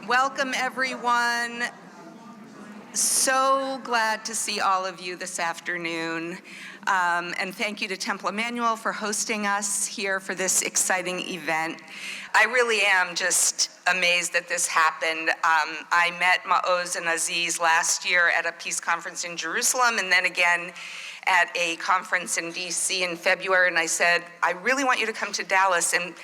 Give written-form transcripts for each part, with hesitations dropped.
Welcome, everyone. So glad to see all of you this afternoon. And thank you to Temple Emmanuel for hosting us here for this exciting event. I really am just amazed that this happened. I met Maoz and Aziz last year at a peace conference in Jerusalem, and then again at a conference in DC in February, and I said, I really want you to come to Dallas. And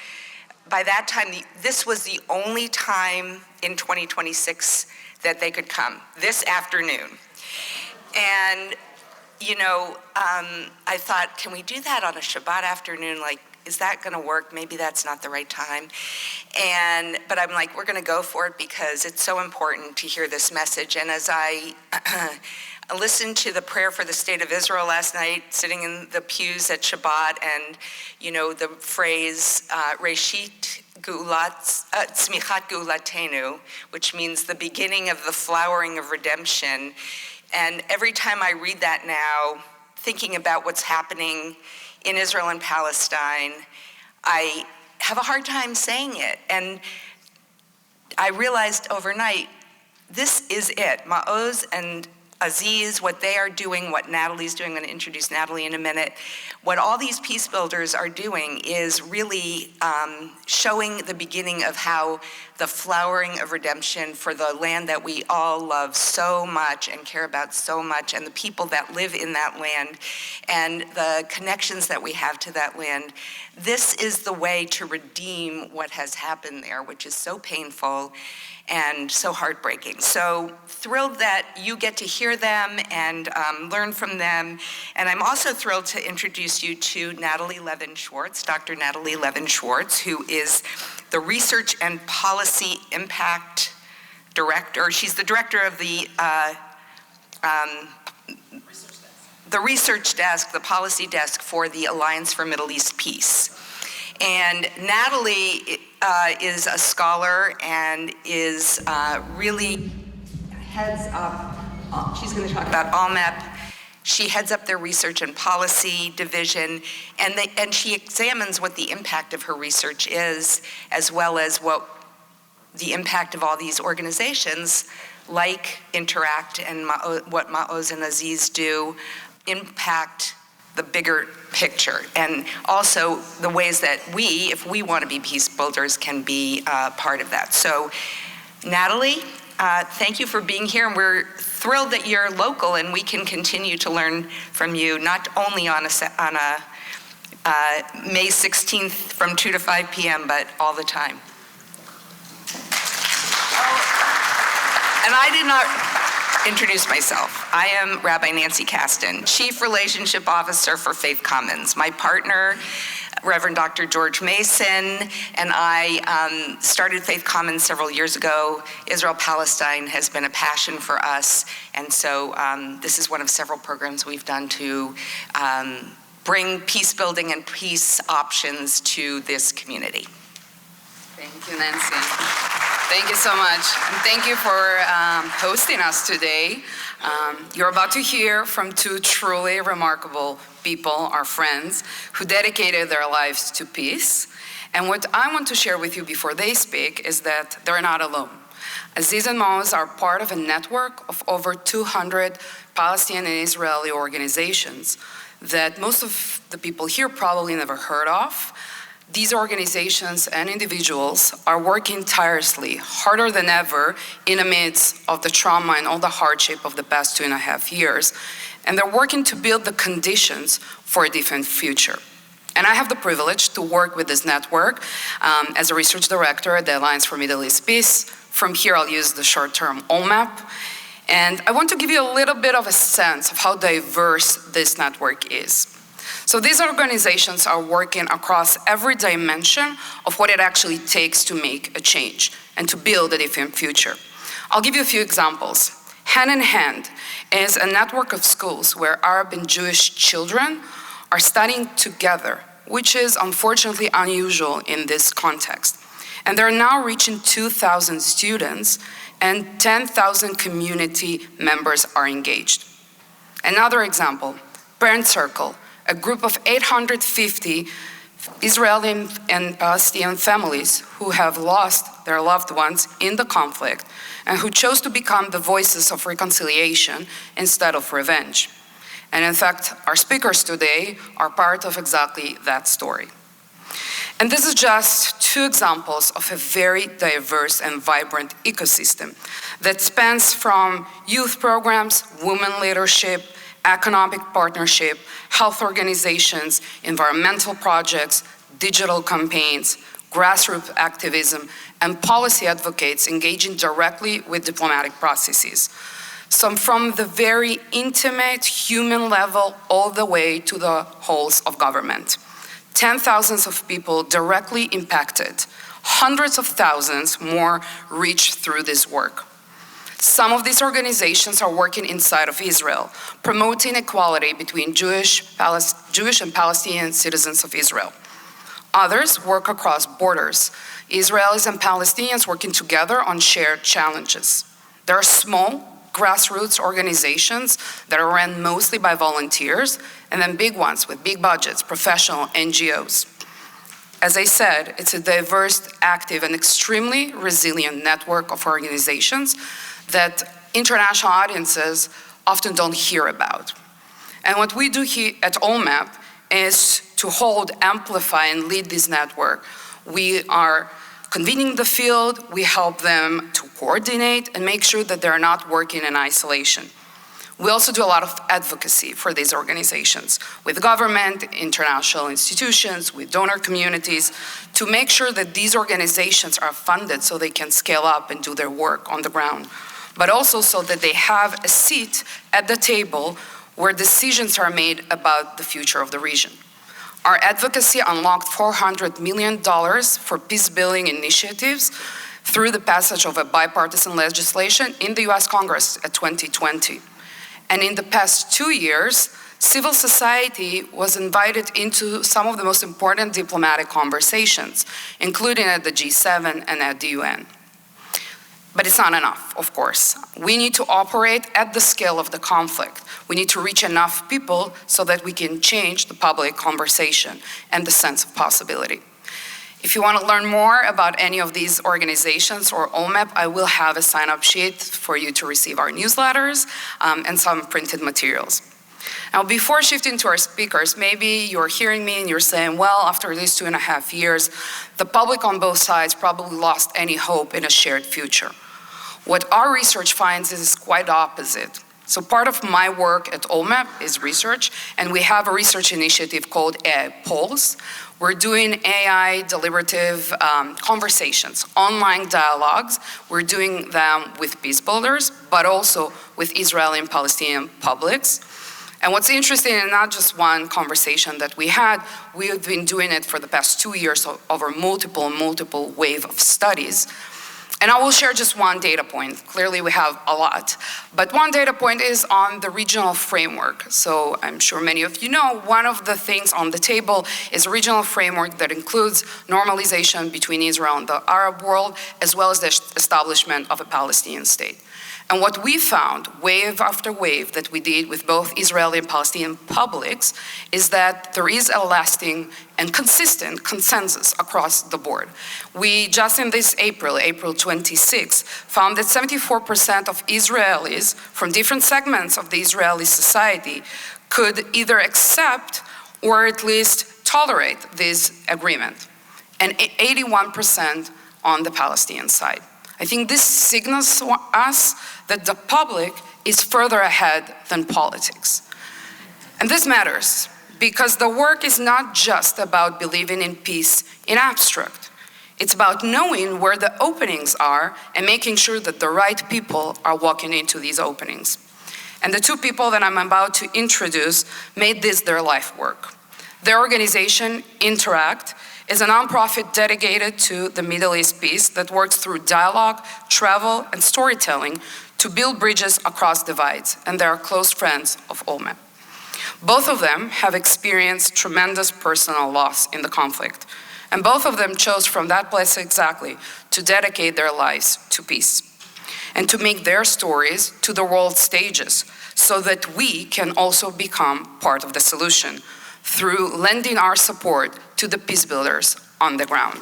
by that time, this was the only time in 2026 that they could come, this afternoon. And, you know, I thought, can we do that on a Shabbat afternoon? Like, is that gonna work? Maybe that's not the right time. But I'm like, we're gonna go for it because it's so important to hear this message. And as I listened to the prayer for the state of Israel last night, sitting in the pews at Shabbat, and you know the phrase Reshit Tzmichat Geulatenu, which means the beginning of the flowering of redemption. And every time I read that now, thinking about what's happening in Israel and Palestine, I have a hard time saying it. And I realized overnight, this is it. Maoz and Aziz, what they are doing, what Natalie's doing, I'm going to introduce Natalie in a minute, what all these peace builders are doing is really showing the beginning of how the flowering of redemption for the land that we all love so much and care about so much, and the people that live in that land, and the connections that we have to that land. This is the way to redeem what has happened there, which is so painful and so heartbreaking. So thrilled that you get to hear them and learn from them. And I'm also thrilled to introduce you to Natalie Levin-Schwartz, Dr. Natalie Levin-Schwartz, who is the Research and Policy Impact Director. She's the director of the research desk, the policy desk for the Alliance for Middle East Peace. And Natalie is a scholar and is really heads up, she's going to talk about ALMEP. She heads up their research and policy division, and she examines what the impact of her research is, as well as what the impact of all these organizations like Interact and what Maoz and Aziz do impact the bigger picture, and also the ways that we, if we want to be peace builders, can be part of that. So, Natalie, thank you for being here, and we're thrilled that you're local and we can continue to learn from you, not only on May 16th from 2 to 5 p.m., but all the time. And I did not introduce myself. I am Rabbi Nancy Kasten, Chief Relationship Officer for Faith Commons. My partner, Reverend Dr. George Mason, and I started Faith Commons several years ago. Israel-Palestine has been a passion for us, and so this is one of several programs we've done to bring peace building and peace options to this community. Thank you, Nancy. Thank you so much. And thank you for hosting us today. You're about to hear from two truly remarkable people, our friends, who dedicated their lives to peace. And what I want to share with you before they speak is that they're not alone. Aziz and Maoz are part of a network of over 200 Palestinian and Israeli organizations that most of the people here probably never heard of. These organizations and individuals are working tirelessly, harder than ever, in the midst of the trauma and all the hardship of the past 2.5 years. And they're working to build the conditions for a different future. And I have the privilege to work with this network as a research director at the Alliance for Middle East Peace. From here, I'll use the short term ALMEP. And I want to give you a little bit of a sense of how diverse this network is. So these organizations are working across every dimension of what it actually takes to make a change and to build a different future. I'll give you a few examples. Hand in Hand is a network of schools where Arab and Jewish children are studying together, which is unfortunately unusual in this context. And they're now reaching 2,000 students, and 10,000 community members are engaged. Another example, Parent Circle, a group of 850 Israeli and Palestinian families who have lost their loved ones in the conflict and who chose to become the voices of reconciliation instead of revenge. And in fact, our speakers today are part of exactly that story. And this is just two examples of a very diverse and vibrant ecosystem that spans from youth programs, women leadership, economic partnership, health organizations, environmental projects, digital campaigns, grassroots activism, and policy advocates engaging directly with diplomatic processes. Some from the very intimate human level all the way to the halls of government. 10,000s of people directly impacted, hundreds of thousands more reached through this work. Some of these organizations are working inside of Israel, promoting equality between Jewish and Palestinian citizens of Israel. Others work across borders, Israelis and Palestinians working together on shared challenges. There are small, grassroots organizations that are run mostly by volunteers, and then big ones with big budgets, professional NGOs. As I said, it's a diverse, active, and extremely resilient network of organizations that international audiences often don't hear about. And what we do here at OMAP is to hold, amplify, and lead this network. We are convening the field, we help them to coordinate and make sure that they're not working in isolation. We also do a lot of advocacy for these organizations with government, international institutions, with donor communities, to make sure that these organizations are funded so they can scale up and do their work on the ground, but also so that they have a seat at the table where decisions are made about the future of the region. Our advocacy unlocked $400 million for peace-building initiatives through the passage of a bipartisan legislation in the US Congress at 2020. And in the past 2 years, civil society was invited into some of the most important diplomatic conversations, including at the G7 and at the UN. But it's not enough, of course. We need to operate at the scale of the conflict. We need to reach enough people so that we can change the public conversation and the sense of possibility. If you want to learn more about any of these organizations or OMAP, I will have a sign-up sheet for you to receive our newsletters and some printed materials. Now, before shifting to our speakers, maybe you're hearing me and you're saying, well, after these 2.5 years, the public on both sides probably lost any hope in a shared future. What our research finds is quite opposite. So part of my work at OMAP is research, and we have a research initiative called AI Polls. We're doing AI deliberative conversations, online dialogues. We're doing them with peace builders, but also with Israeli and Palestinian publics. And what's interesting, and not just one conversation that we had, we've been doing it for the past 2 years over multiple wave of studies. And I will share just one data point. Clearly we have a lot. But one data point is on the regional framework. So I'm sure many of you know, one of the things on the table is a regional framework that includes normalization between Israel and the Arab world, as well as the establishment of a Palestinian state. And what we found, wave after wave, that we did with both Israeli and Palestinian publics, is that there is a lasting and consistent consensus across the board. We just in this April 26, found that 74% of Israelis from different segments of the Israeli society could either accept or at least tolerate this agreement, and 81% on the Palestinian side. I think this signals to us that the public is further ahead than politics. And this matters because the work is not just about believing in peace in abstract. It's about knowing where the openings are and making sure that the right people are walking into these openings. And the two people that I'm about to introduce made this their life work. Their organization, Interact, is a nonprofit dedicated to the Middle East peace that works through dialogue, travel, and storytelling to build bridges across divides, and they are close friends of OMAP. Both of them have experienced tremendous personal loss in the conflict, and both of them chose from that place exactly to dedicate their lives to peace and to make their stories to the world stages so that we can also become part of the solution through lending our support to the peace builders on the ground.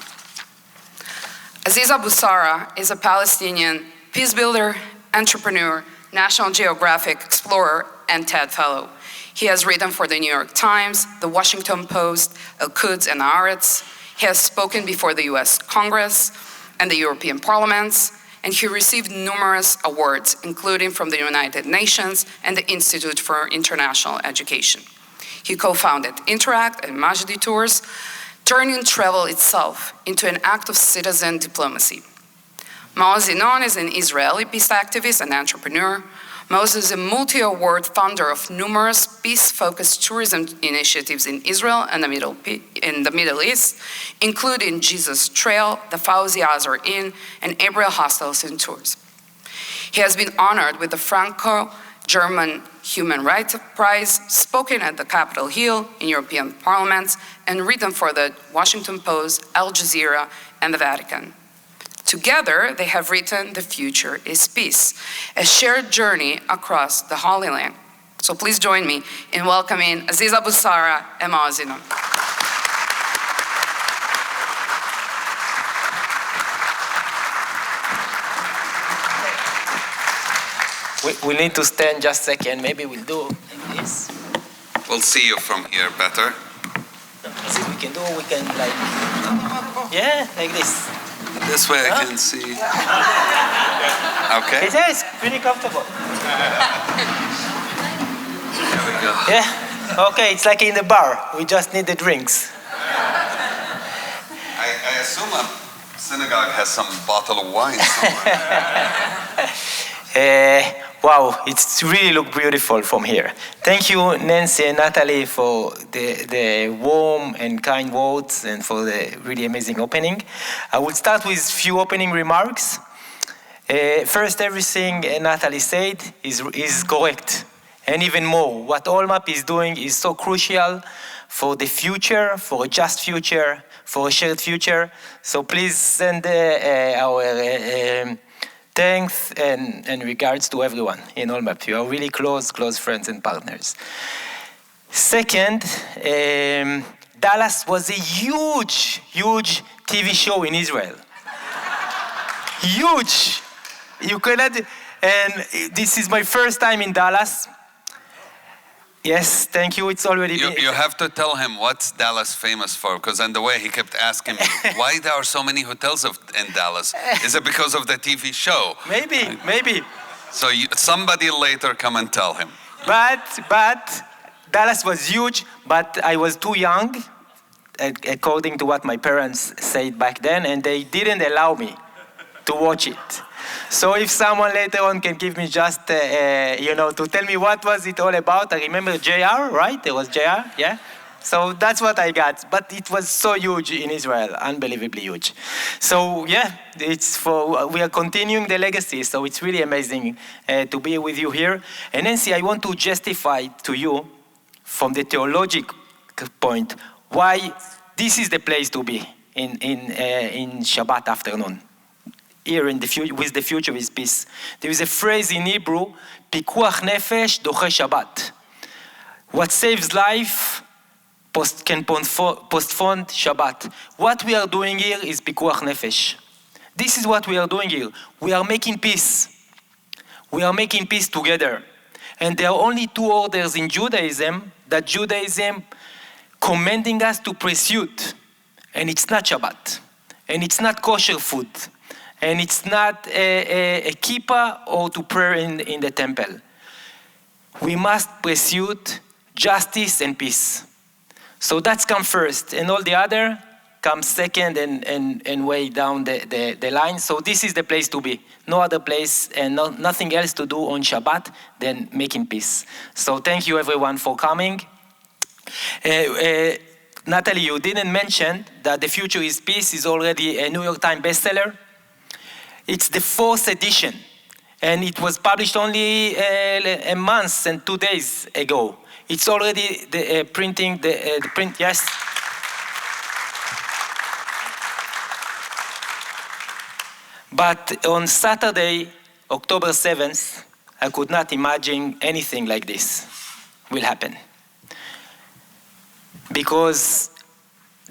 Aziz Abu Sarah is a Palestinian peace builder, entrepreneur, National Geographic explorer, and TED Fellow. He has written for the New York Times, the Washington Post, Al-Quds, and Haaretz. He has spoken before the US Congress and the European parliaments, and he received numerous awards, including from the United Nations and the Institute for International Education. He co-founded Interact and Majdi Tours, turning travel itself into an act of citizen diplomacy. Maoz Inon is an Israeli peace activist and entrepreneur. Maoz is a multi-award founder of numerous peace-focused tourism initiatives in Israel and in the Middle East, including Jesus Trail, the Fauzi Azar Inn, and Abriel Hostels and Tours. He has been honored with the Franco-German Human Rights Prize, spoken at the Capitol Hill in European parliaments, and written for the Washington Post, Al Jazeera, and the Vatican. Together, they have written The Future is Peace, a shared journey across the Holy Land. So please join me in welcoming Aziz Abu Sarah and Maoz Inon. We need to stand just a second. Maybe we'll do like this. We'll see you from here better. See, we can like, yeah, like this. This way I can see. Okay. It is pretty comfortable. There we go. Yeah. Okay, it's like in the bar. We just need the drinks. I assume a synagogue has some bottle of wine somewhere. Wow, it's really look beautiful from here. Thank you, Nancy and Natalie, for the warm and kind words and for the really amazing opening. I will start with few opening remarks. First, everything Natalie said is correct. And even more, what Allmap is doing is so crucial for the future, for a just future, for a shared future. So please send our thanks and regards to everyone in Allmap. You are really close friends and partners. Second, Dallas was a huge TV show in Israel. Huge. You cannot, and this is my first time in Dallas. Yes, thank you. It's already been. You have to tell him what's Dallas famous for, because on the way he kept asking me, why there are so many hotels in Dallas? Is it because of the TV show? Maybe. So somebody later come and tell him. But Dallas was huge, but I was too young, according to what my parents said back then, and they didn't allow me to watch it. So if someone later on can give me just, to tell me what was it all about. I remember JR, right? There was JR, yeah? So that's what I got. But it was so huge in Israel, unbelievably huge. So yeah, we are continuing the legacy. So it's really amazing to be with you here. And Nancy, I want to justify to you from the theological point why this is the place to be in Shabbat afternoon. Here in the future, with the future is peace. There is a phrase in Hebrew, pikuach nefesh doche Shabbat. What saves life can postpone Shabbat. What we are doing here is pikuach nefesh. This is what we are doing here. We are making peace. We are making peace together. And there are only two orders in Judaism that Judaism commanding us to pursue. And it's not Shabbat. And it's not kosher food. And it's not a kippah or to pray in the temple. We must pursue justice and peace. So that's come first, and all the other comes second and way down the line. So this is the place to be. No other place and nothing else to do on Shabbat than making peace. So thank you everyone for coming. Natalie, you didn't mention that The Future is Peace is already a New York Times bestseller. It's the 4th edition, and it was published only a month and 2 days ago. It's already the print, yes. But on Saturday, October 7th, I could not imagine anything like this will happen. Because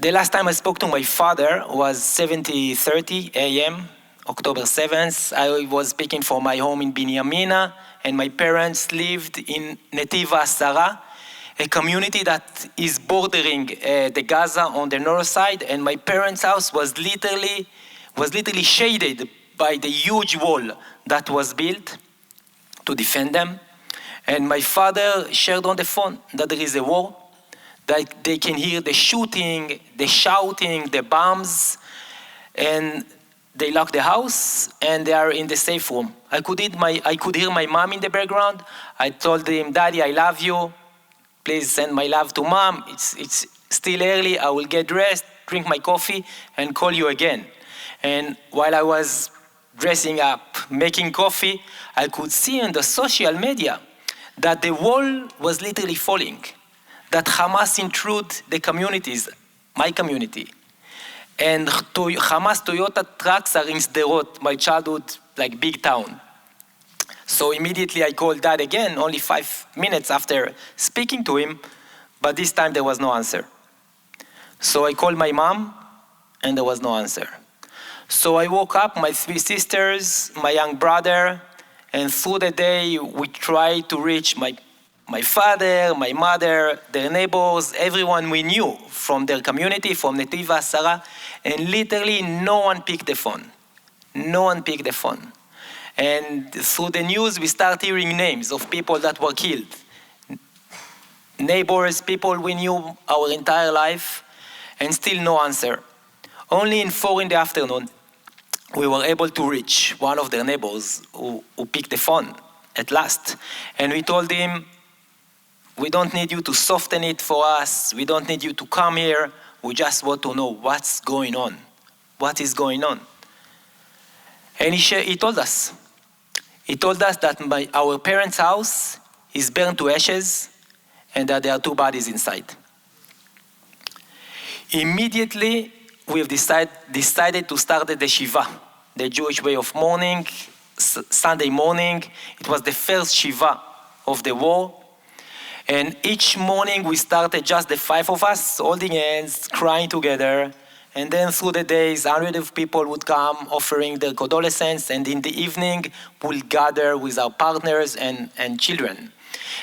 The last time I spoke to my father was 7:30 a.m., October 7th. I was speaking from my home in Binyamina, and my parents lived in Netiv HaSara, a community that is bordering the Gaza on the north side, and my parents' house was literally shaded by the huge wall that was built to defend them. And my father shared on the phone that there is a war, that they can hear the shooting, the shouting, the bombs, and they lock the house and they are in the safe room. I could hear my mom in the background. I told him, "Daddy, I love you. Please send my love to mom. It's still early. I will get dressed, drink my coffee, and call you again." And while I was dressing up, making coffee, I could see on the social media that the wall was literally falling, that Hamas intrude the communities, my community. And Hamas Toyota trucks are in Sderot, my childhood, like big town. So immediately I called Dad again, only 5 minutes after speaking to him, but this time there was no answer. So I called my mom, and there was no answer. So I woke up, my 3 sisters, my young brother, and through the day we tried to reach my father, my mother, their neighbors, everyone we knew from their community, from Netiv HaSara, and literally no one picked the phone. No one picked the phone. And through the news, we start hearing names of people that were killed. Neighbors, people we knew our entire life, and still no answer. Only in 4 p.m, we were able to reach one of their neighbors who picked the phone at last. And we told him, "We don't need you to soften it for us. We don't need you to come here. We just want to know what's going on. What is going on?" And he told us. He told us that our parents' house is burned to ashes and that there are 2 bodies inside. Immediately, we have decided to start the Shiva, the Jewish way of mourning. Sunday morning, it was the first Shiva of the war. And each morning we started, just the 5 of us, holding hands, crying together. And then through the days, hundreds of people would come offering their condolences. And in the evening, we'll gather with our partners and children.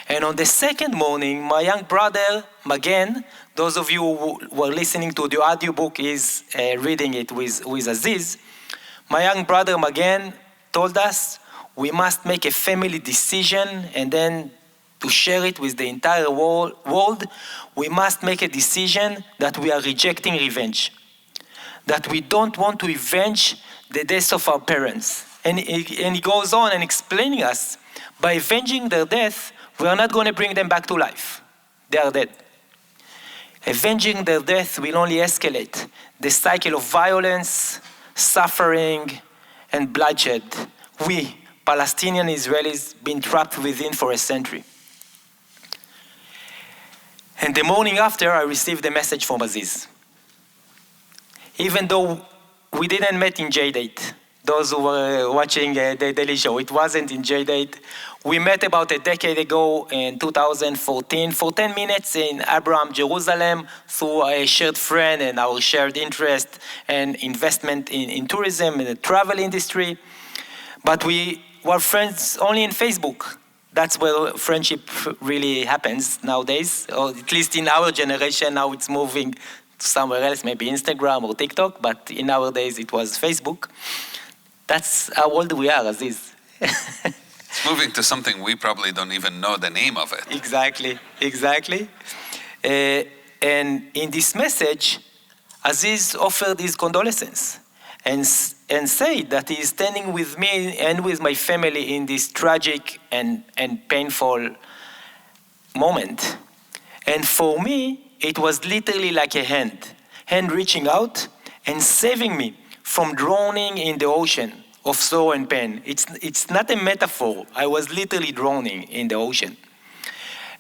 And on the second morning, my young brother, Magen, those of you who were listening to the audiobook is reading it with Aziz, my young brother, Magen, told us we must make a family decision, and then to share it with the entire world, we must make a decision that we are rejecting revenge, that we don't want to avenge the deaths of our parents. And he goes on and explaining us, by avenging their death, we are not going to bring them back to life. They are dead. Avenging their death will only escalate the cycle of violence, suffering, and bloodshed we, Palestinian Israelis, been trapped within for a century. And the morning after, I received a message from Aziz. Even though we didn't meet in J-Date, those who were watching the Daily Show, it wasn't in J-Date. We met about a decade ago in 2014 for 10 minutes in Abraham, Jerusalem, through a shared friend and our shared interest and investment in tourism and the travel industry. But we were friends only in Facebook. That's where friendship really happens nowadays, or at least in our generation. Now it's moving to somewhere else, maybe Instagram or TikTok, but in our days it was Facebook. That's how old we are, Aziz. It's moving to something we probably don't even know the name of it. Exactly. And in this message, Aziz offered his condolences and said that he is standing with me and with my family in this tragic and painful moment. And for me, it was literally like a hand reaching out and saving me from drowning in the ocean of sorrow and pain. It's not a metaphor. I was literally drowning in the ocean.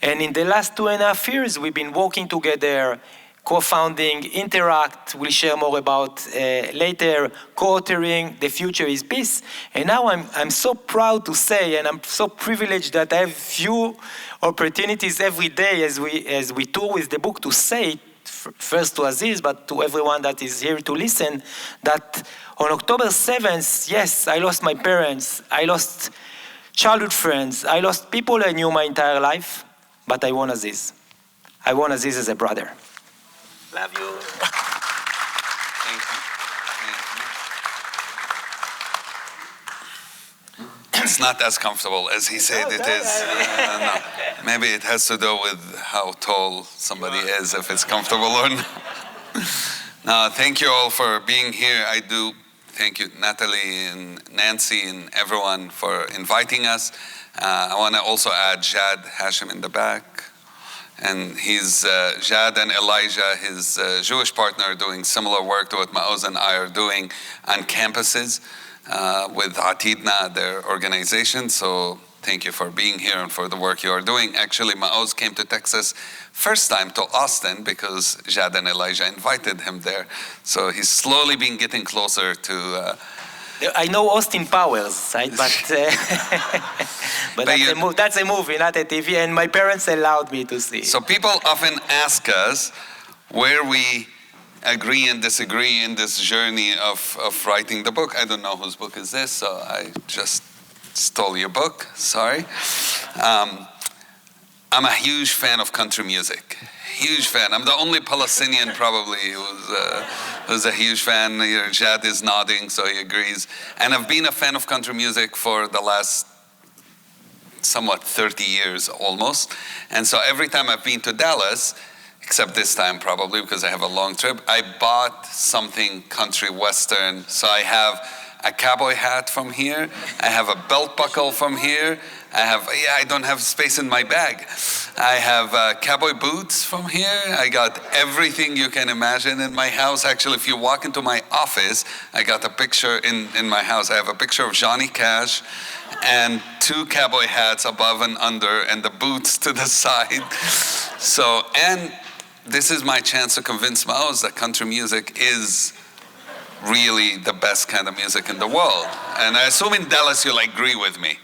And in the last 2.5 years, we've been working together, co-founding Interact, we'll share more about later, co-authoring The Future is Peace. And now I'm so proud to say, and I'm so privileged that I have few opportunities every day as we tour with the book to say it first to Aziz, but to everyone that is here to listen, that on October 7th, yes, I lost my parents, I lost childhood friends, I lost people I knew my entire life, but I won Aziz. I won Aziz as a brother. Love you. Thank you. It's not as comfortable as he said it is. No. Maybe it has to do with how tall somebody is, if it's comfortable or not. No, thank you all for being here. I do thank you, Natalie and Nancy and everyone for inviting us. I want to also add Jad Hashim in the back. And he's Jad and Elijah, his Jewish partner, doing similar work to what Maoz and I are doing on campuses with Atidna, their organization. So thank you for being here and for the work you are doing. Actually, Maoz came to Texas first time to Austin because Jad and Elijah invited him there. So he's slowly been getting closer to I know Austin Powers, right? But that's a movie, not a TV, and my parents allowed me to see. So people often ask us where we agree and disagree in this journey of writing the book. I don't know whose book is this, so I just stole your book, sorry. I'm a huge fan of country music. Huge fan. I'm the only Palestinian probably who's a huge fan. Jad is nodding, so he agrees. And I've been a fan of country music for the last somewhat 30 years almost. And so every time I've been to Dallas, except this time probably because I have a long trip, I bought something country western. So I have a cowboy hat from here. I have a belt buckle from here. I don't have space in my bag. I have cowboy boots from here. I got everything you can imagine in my house. Actually, if you walk into my office, I got a picture in my house. I have a picture of Johnny Cash and 2 cowboy hats above and under and the boots to the side. So, and this is my chance to convince Maoz that country music is really the best kind of music in the world. And I assume in Dallas you'll agree with me.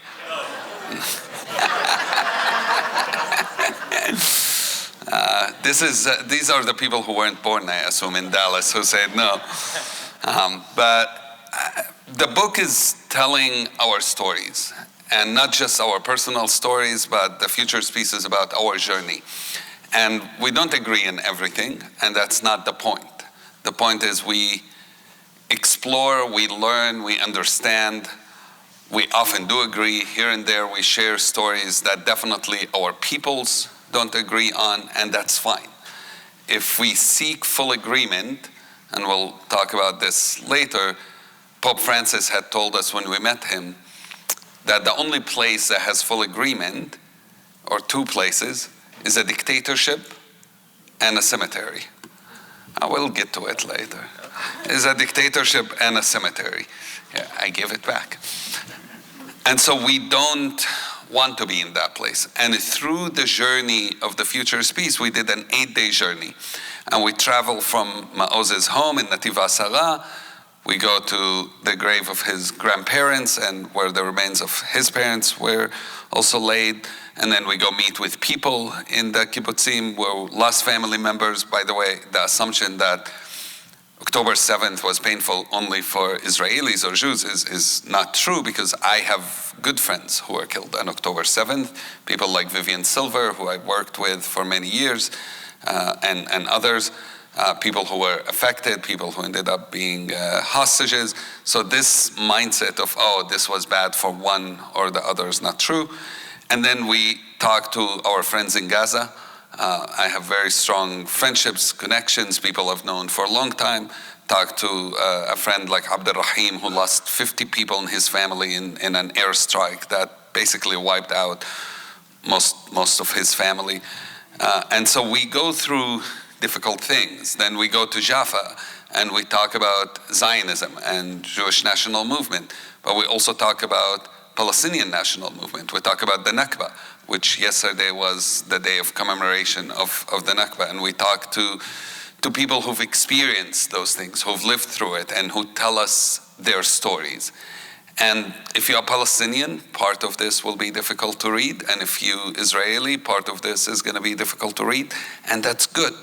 These are the people who weren't born, I assume, in Dallas who said no. But the book is telling our stories, and not just our personal stories, but the Future's piece is about our journey. And we don't agree in everything, and that's not the point. The point is we explore, we learn, we understand. We often do agree. Here and there we share stories that definitely our peoples don't agree on, and that's fine. If we seek full agreement, and we'll talk about this later, Pope Francis had told us when we met him that the only place that has full agreement, or 2 places, is a dictatorship and a cemetery. I will get to it later. Is a dictatorship and a cemetery. Yeah, I give it back. And so we don't want to be in that place. And through the journey of the Future's Peace, we did an 8-day journey. And we travel from Maoz's home in Nativ Asara. We go to the grave of his grandparents and where the remains of his parents were also laid. And then we go meet with people in the kibbutzim where lost family members. By the way, the assumption that October 7th was painful only for Israelis or Jews is not true, because I have good friends who were killed on October 7th, people like Vivian Silver, who I worked with for many years, and others, people who were affected, people who ended up being hostages. So this mindset of, oh, this was bad for one or the other is not true. And then we talk to our friends in Gaza. I have very strong friendships, connections, people I've known for a long time. Talked to a friend like Abdurrahim, who lost 50 people in his family in an airstrike that basically wiped out most of his family. And so we go through difficult things. Then we go to Jaffa and we talk about Zionism and Jewish national movement, but we also talk about Palestinian national movement. We talk about the Nakba, which yesterday was the day of commemoration of the Nakba. And we talk to people who've experienced those things, who've lived through it, and who tell us their stories. And if you're Palestinian, part of this will be difficult to read. And if you're Israeli, part of this is going to be difficult to read. And that's good.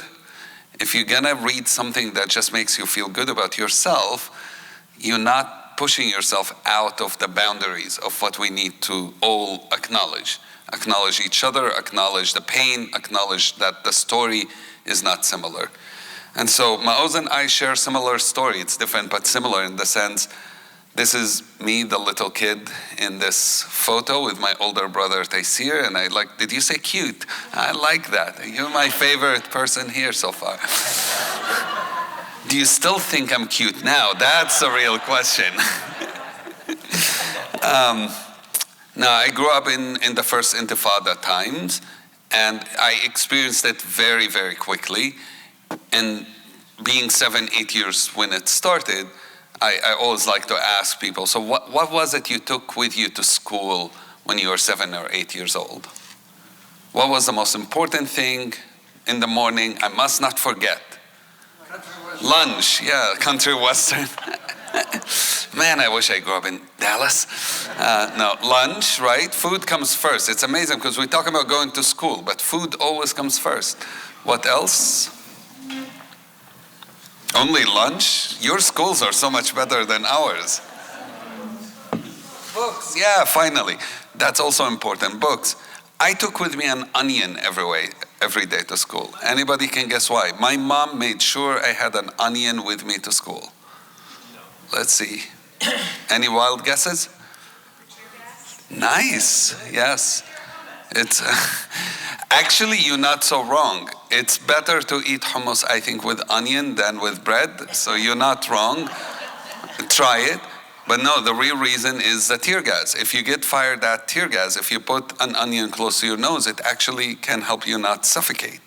If you're gonna read something that just makes you feel good about yourself, you're not pushing yourself out of the boundaries of what we need to all acknowledge. Acknowledge each other, acknowledge the pain, acknowledge that the story is not similar. And so Maoz and I share similar story. It's different but similar in the sense, this is me, the little kid in this photo with my older brother Taysir, and I like, did you say cute? I like that. You're my favorite person here so far. Do you still think I'm cute now? That's a real question. Now, I grew up in the first Intifada times, and I experienced it very, very quickly. And being 7, 8 years when it started, I always like to ask people, so what was it you took with you to school when you were 7 or 8 years old? What was the most important thing in the morning? I must not forget. Lunch, yeah, country western. Man, I wish I grew up in Dallas. No, lunch, right? Food comes first. It's amazing because we talk about going to school, but food always comes first. What else? Only lunch? Your schools are so much better than ours. Books, yeah, finally. That's also important, books. I took with me an onion every day to school. Anybody can guess why? My mom made sure I had an onion with me to school. Let's see. Any wild guesses? Nice, yes. It's actually, you're not so wrong. It's better to eat hummus, I think, with onion than with bread. So you're not wrong. Try it. But no, the real reason is the tear gas. If you get fired at tear gas, if you put an onion close to your nose, it actually can help you not suffocate.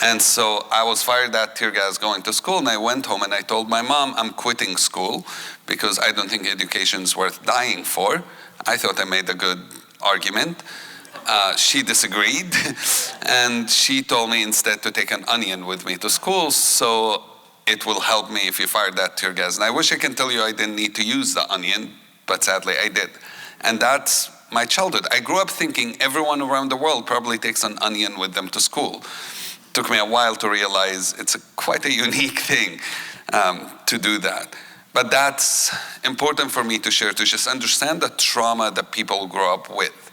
And so I was fired at tear gas going to school, and I went home and I told my mom I'm quitting school because I don't think education's worth dying for. I thought I made a good argument. She disagreed, and she told me instead to take an onion with me to school, so it will help me if you fire that tear gas. And I wish I can tell you I didn't need to use the onion, but sadly I did. And that's my childhood. I grew up thinking everyone around the world probably takes an onion with them to school. It took me a while to realize it's quite a unique thing to do that. But that's important for me to share, to just understand the trauma that people grow up with.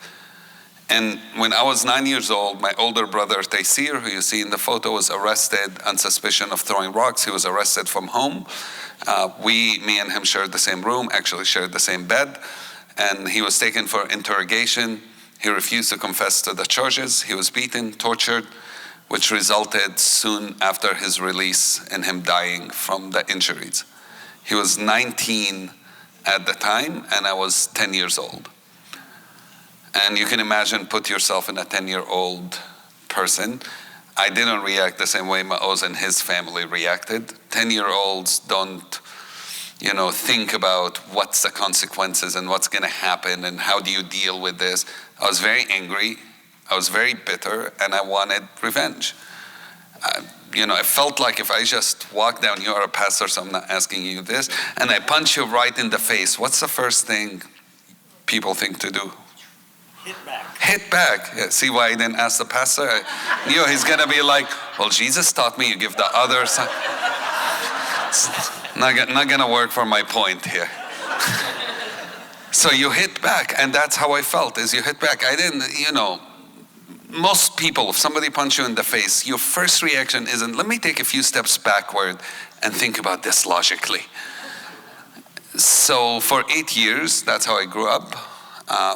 And when I was 9 years old, my older brother Taysir, who you see in the photo, was arrested on suspicion of throwing rocks. He was arrested from home. Me and him shared the same room, actually shared the same bed. And he was taken for interrogation. He refused to confess to the charges. He was beaten, tortured, which resulted soon after his release in him dying from the injuries. He was 19 at the time, and I was 10 years old. And you can imagine, put yourself in a 10-year-old person. I didn't react the same way Maoz and his family reacted. 10-year-olds don't, think about what's the consequences and what's gonna happen and how do you deal with this. I was very angry, I was very bitter, and I wanted revenge. I felt like if I just walk down, you are a pastor, so I'm not asking you this, and I punch you right in the face, what's the first thing people think to do? Hit back. Hit back. Yeah, see why I didn't ask the pastor? I knew he's going to be like, well, Jesus taught me you give the other side. It's not going to work for my point here. So you hit back, and that's how I felt, is you hit back. I didn't, most people, if somebody punches you in the face, your first reaction isn't, let me take a few steps backward and think about this logically. So for 8 years, that's how I grew up.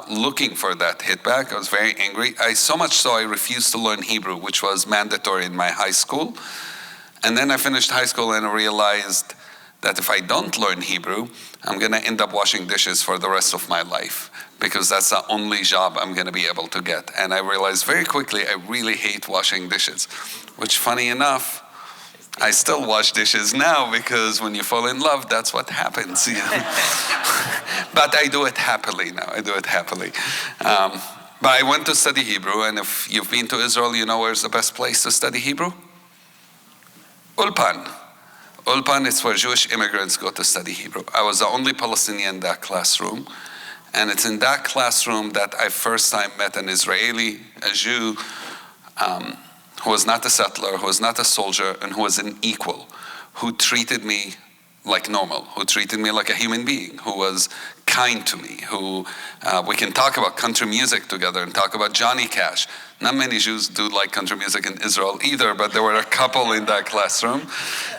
Looking for that hit back. I was very angry. So much so I refused to learn Hebrew, which was mandatory in my high school. And then I finished high school and I realized that if I don't learn Hebrew, I'm gonna end up washing dishes for the rest of my life because that's the only job I'm gonna be able to get. And I realized very quickly I really hate washing dishes, which funny enough, I still wash dishes now because when you fall in love, that's what happens. But I do it happily now. I do it happily. But I went to study Hebrew, and if you've been to Israel, you know where's the best place to study Hebrew? Ulpan. Ulpan is where Jewish immigrants go to study Hebrew. I was the only Palestinian in that classroom, and it's in that classroom that I first time met an Israeli, a Jew, who was not a settler, who was not a soldier, and who was an equal, who treated me like normal, who treated me like a human being, who was kind to me, who we can talk about country music together and talk about Johnny Cash. Not many Jews do like country music in Israel either, but there were a couple in that classroom.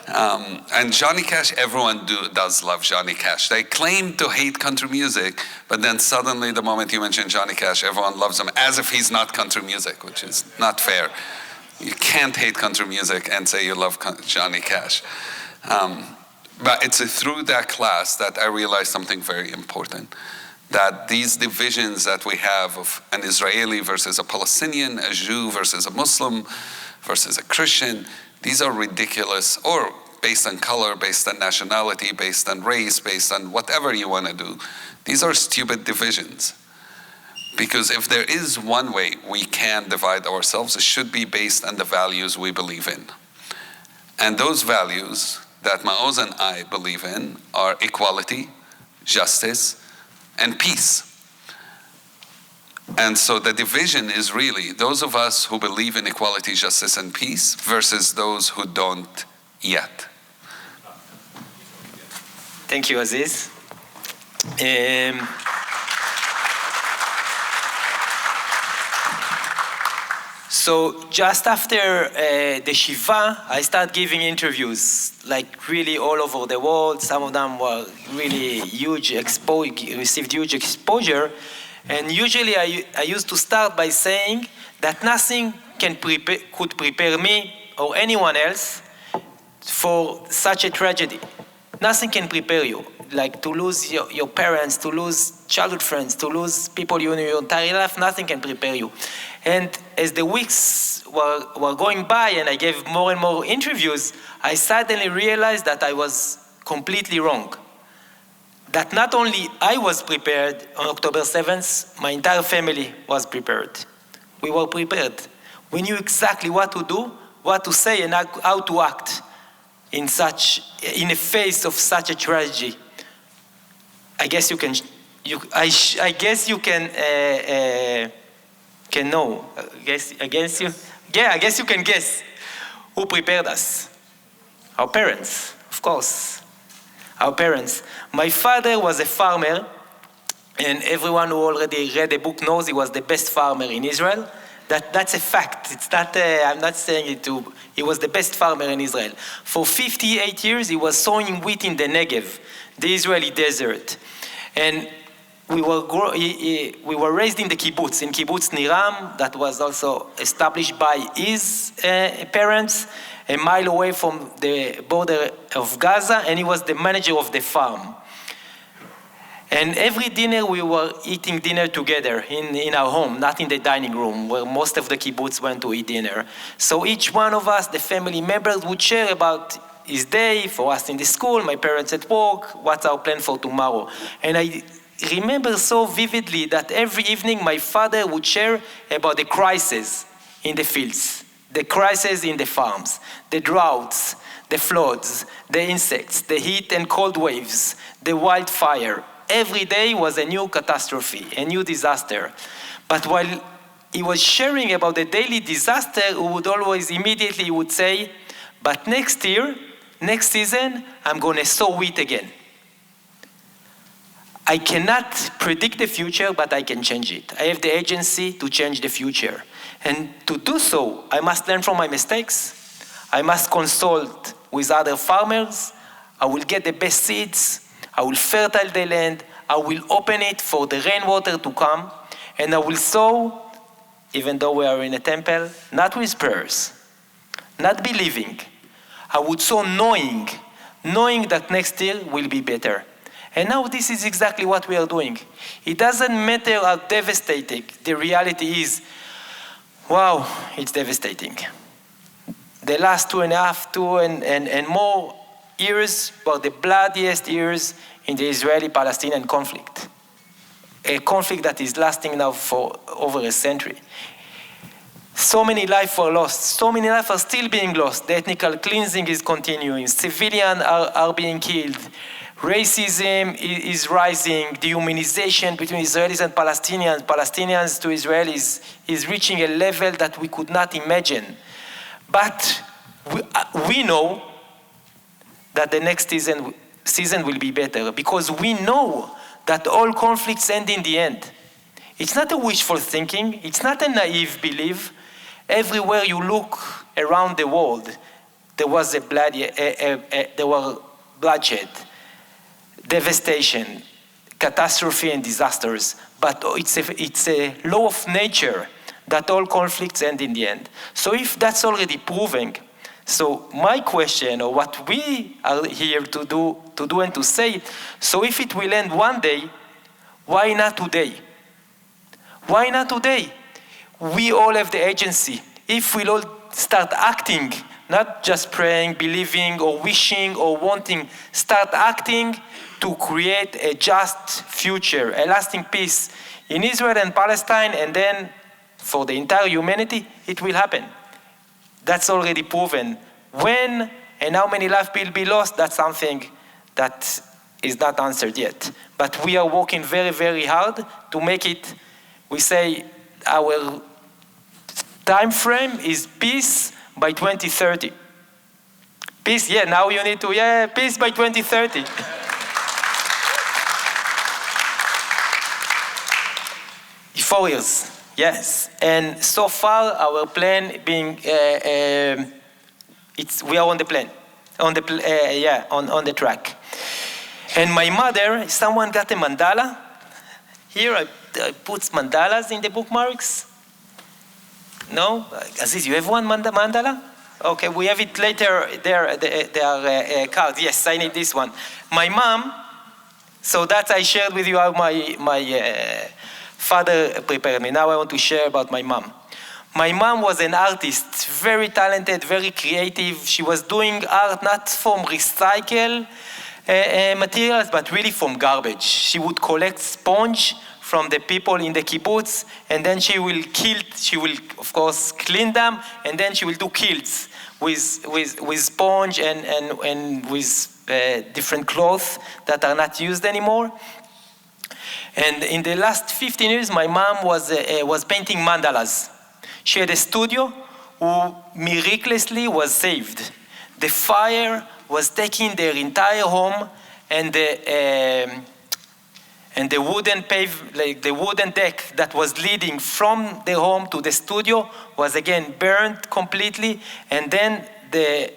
And Johnny Cash, everyone does love Johnny Cash. They claim to hate country music, but then suddenly the moment you mention Johnny Cash, everyone loves him as if he's not country music, which is not fair. You can't hate country music and say you love Johnny Cash. But it's through that class that I realized something very important, that these divisions that we have of an Israeli versus a Palestinian, a Jew versus a Muslim versus a Christian, these are ridiculous, or based on color, based on nationality, based on race, based on whatever you want to do. These are stupid divisions. Because if there is one way we can divide ourselves, it should be based on the values we believe in. And those values that Maoz and I believe in are equality, justice, and peace. And so the division is really those of us who believe in equality, justice, and peace versus those who don't yet. Thank you, Aziz. So just after the Shiva, I started giving interviews, like really all over the world. Some of them were really huge, received huge exposure. And usually I used to start by saying that nothing could prepare me or anyone else for such a tragedy. Nothing can prepare you, like to lose your parents, to lose childhood friends, to lose people you know your entire life, nothing can prepare you. And as the weeks were going by and I gave more and more interviews, I suddenly realized that I was completely wrong. That not only I was prepared on October 7th, my entire family was prepared. We were prepared. We knew exactly what to do, what to say, and how to act in the face of such a tragedy. I guess you can know. I guess you can guess who prepared us. Our parents, of course. Our parents. My father was a farmer, and everyone who already read the book knows he was the best farmer in Israel. That's a fact. It's not. I'm not saying it to. He was the best farmer in Israel. For 58 years, he was sowing wheat in the Negev, the Israeli desert, and we were raised in the kibbutz, in kibbutz Niram, that was also established by his parents, a mile away from the border of Gaza, and he was the manager of the farm. And every dinner we were eating dinner together in our home, not in the dining room where most of the kibbutz went to eat dinner. So each one of us, the family members, would share about his day, for us in the school, my parents at work, what's our plan for tomorrow. And I remember so vividly that every evening my father would share about the crises in the fields, the crises in the farms, the droughts, the floods, the insects, the heat and cold waves, the wildfire. Every day was a new catastrophe, a new disaster. But while he was sharing about the daily disaster, he would always immediately would say, but next year, next season, I'm going to sow wheat again. I cannot predict the future, but I can change it. I have the agency to change the future. And to do so, I must learn from my mistakes. I must consult with other farmers. I will get the best seeds. I will fertile the land. I will open it for the rainwater to come. And I will sow, even though we are in a temple, not with prayers, not believing. I would sow knowing that next year will be better. And now this is exactly what we are doing. It doesn't matter how devastating the reality is. Wow, it's devastating. The last 2.5 and more years were the bloodiest years in the Israeli-Palestinian conflict. A conflict that is lasting now for over a century. So many lives were lost. So many lives are still being lost. The ethnic cleansing is continuing. Civilians are being killed. Racism is rising. Dehumanization between Israelis and Palestinians to Israelis is reaching a level that we could not imagine. But we know that the next season will be better, because we know that all conflicts end in the end. It's not a wishful thinking. It's not a naive belief. Everywhere you look around the world, there was there were bloodshed, devastation, catastrophe, and disasters. But it's a law of nature that all conflicts end in the end. So if that's already proven, so my question, or what we are here to do and to say, so if it will end one day, why not today? Why not today? We all have the agency. If we all start acting, not just praying, believing, or wishing, or wanting, start acting to create a just future, a lasting peace in Israel and Palestine, and then for the entire humanity, it will happen. That's already proven. When and how many lives will be lost, that's something that is not answered yet. But we are working very, very hard to make it. We say our time frame is peace by 2030. Peace, yeah, now you need to, peace by 2030. Four years, yes. And so far, our plan being, we are on the plan, on the track. And my mother, someone got a mandala. Here I put mandalas in the bookmarks. No? Aziz, you have one mandala? Okay, we have it later. There are cards. Yes, I need this one. My mom, so that I shared with you how my father prepared me. Now I want to share about my mom. My mom was an artist, very talented, very creative. She was doing art not from recycled materials, but really from garbage. She would collect sponge from the people in the kibbutz, and then she will of course clean them, and then she will do quilts with sponge and with different clothes that are not used anymore. And in the last 15 years, my mom was painting mandalas. She had a studio who miraculously was saved. The fire was taking their entire home, and the wooden deck that was leading from the home to the studio was again burned completely, and then the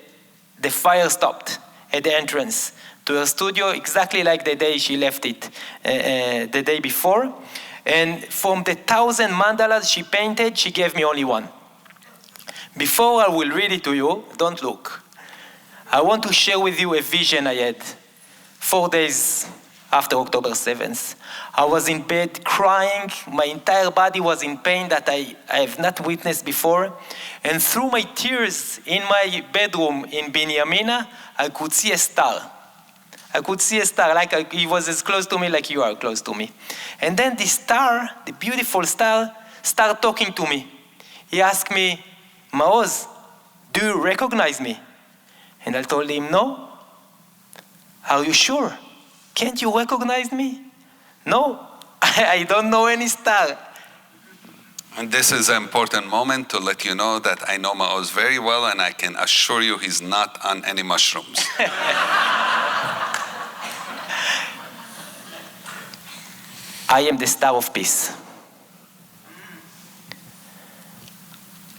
fire stopped at the entrance to her studio, exactly like the day she left it, the day before. And from the 1,000 mandalas she painted, she gave me only one. Before I will read it to you, don't look. I want to share with you a vision I had 4 days after October 7th. I was in bed crying. My entire body was in pain that I have not witnessed before. And through my tears in my bedroom in Binyamina, I could see a star. I could see a star, like he was as close to me like you are close to me. And then the star, the beautiful star, started talking to me. He asked me, Maoz, do you recognize me? And I told him, no. Are you sure? Can't you recognize me? No, I don't know any star. And this is an important moment to let you know that I know Maoz very well, and I can assure you he's not on any mushrooms. I am the star of peace.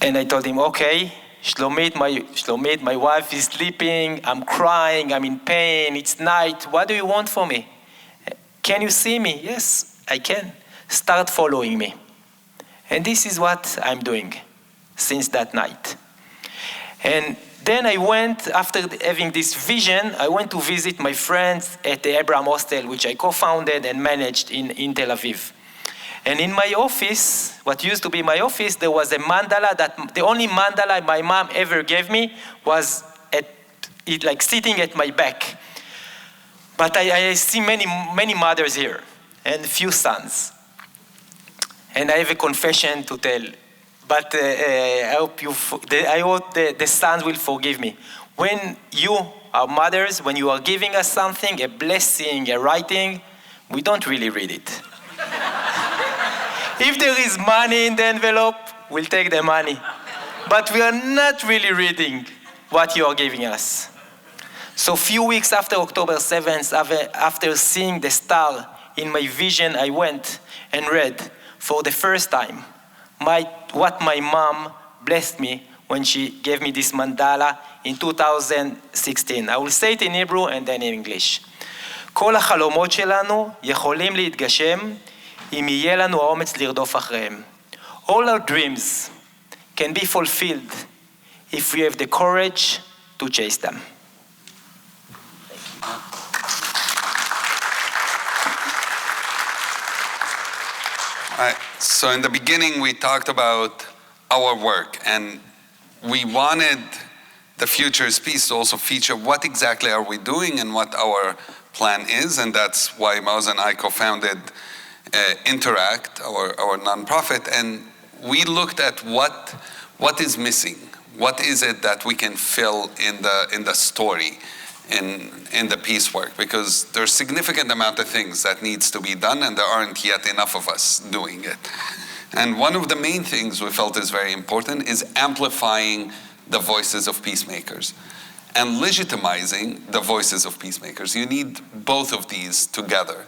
And I told him, okay, Shlomit, my wife is sleeping, I'm crying, I'm in pain, it's night, what do you want from me? Can you see me? Yes, I can. Start following me. And this is what I'm doing since that night. And then I went, after having this vision, I went to visit my friends at the Abraham Hostel, which I co-founded and managed in Tel Aviv. And in my office, what used to be my office, there was a mandala that, the only mandala my mom ever gave me was sitting at my back. But I see many mothers here and few sons. And I have a confession to tell. But I hope the sons will forgive me. When you are mothers, when you are giving us something, a blessing, a writing, we don't really read it. If there is money in the envelope, we'll take the money. but we are not really reading what you are giving us. So few weeks after October 7th, after seeing the star in my vision, I went and read for the first time what my mom blessed me when she gave me this mandala in 2016. I will say it in Hebrew and then in English. כל החלומות שלנו יכולים להתגשם אם יהיה לנו האומץ לרדוף אחריהם. All our dreams can be fulfilled if we have the courage to chase them. So in the beginning, we talked about our work, and we wanted the Future's Peace to also feature what exactly are we doing and what our plan is, and that's why Maoz and I co-founded Interact, our nonprofit, and we looked at what is missing, what is it that we can fill in the story, in the peace work, because there's a significant amount of things that needs to be done, and there aren't yet enough of us doing it. And one of the main things we felt is very important is amplifying the voices of peacemakers and legitimizing the voices of peacemakers. You need both of these together.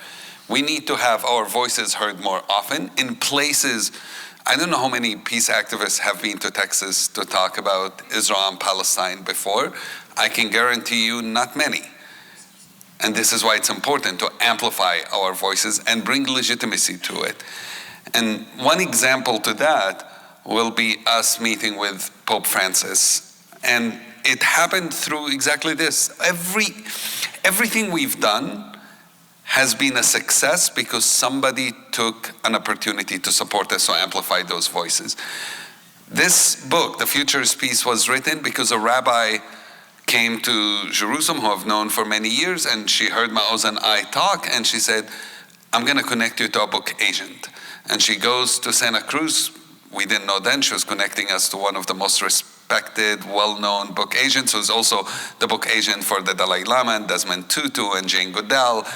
We need to have our voices heard more often in places. I don't know how many peace activists have been to Texas to talk about Israel and Palestine before. I can guarantee you not many. And this is why it's important to amplify our voices and bring legitimacy to it. And one example to that will be us meeting with Pope Francis. And it happened through exactly this. Everything we've done has been a success because somebody took an opportunity to support us, so amplify those voices. This book, The Future's Peace, was written because a rabbi came to Jerusalem, who I've known for many years, and she heard Maoz and I talk, and she said, I'm going to connect you to a book agent. And she goes to Santa Cruz. We didn't know then. She was connecting us to one of the most respected, well-known book agents, who's also the book agent for the Dalai Lama and Desmond Tutu and Jane Goodall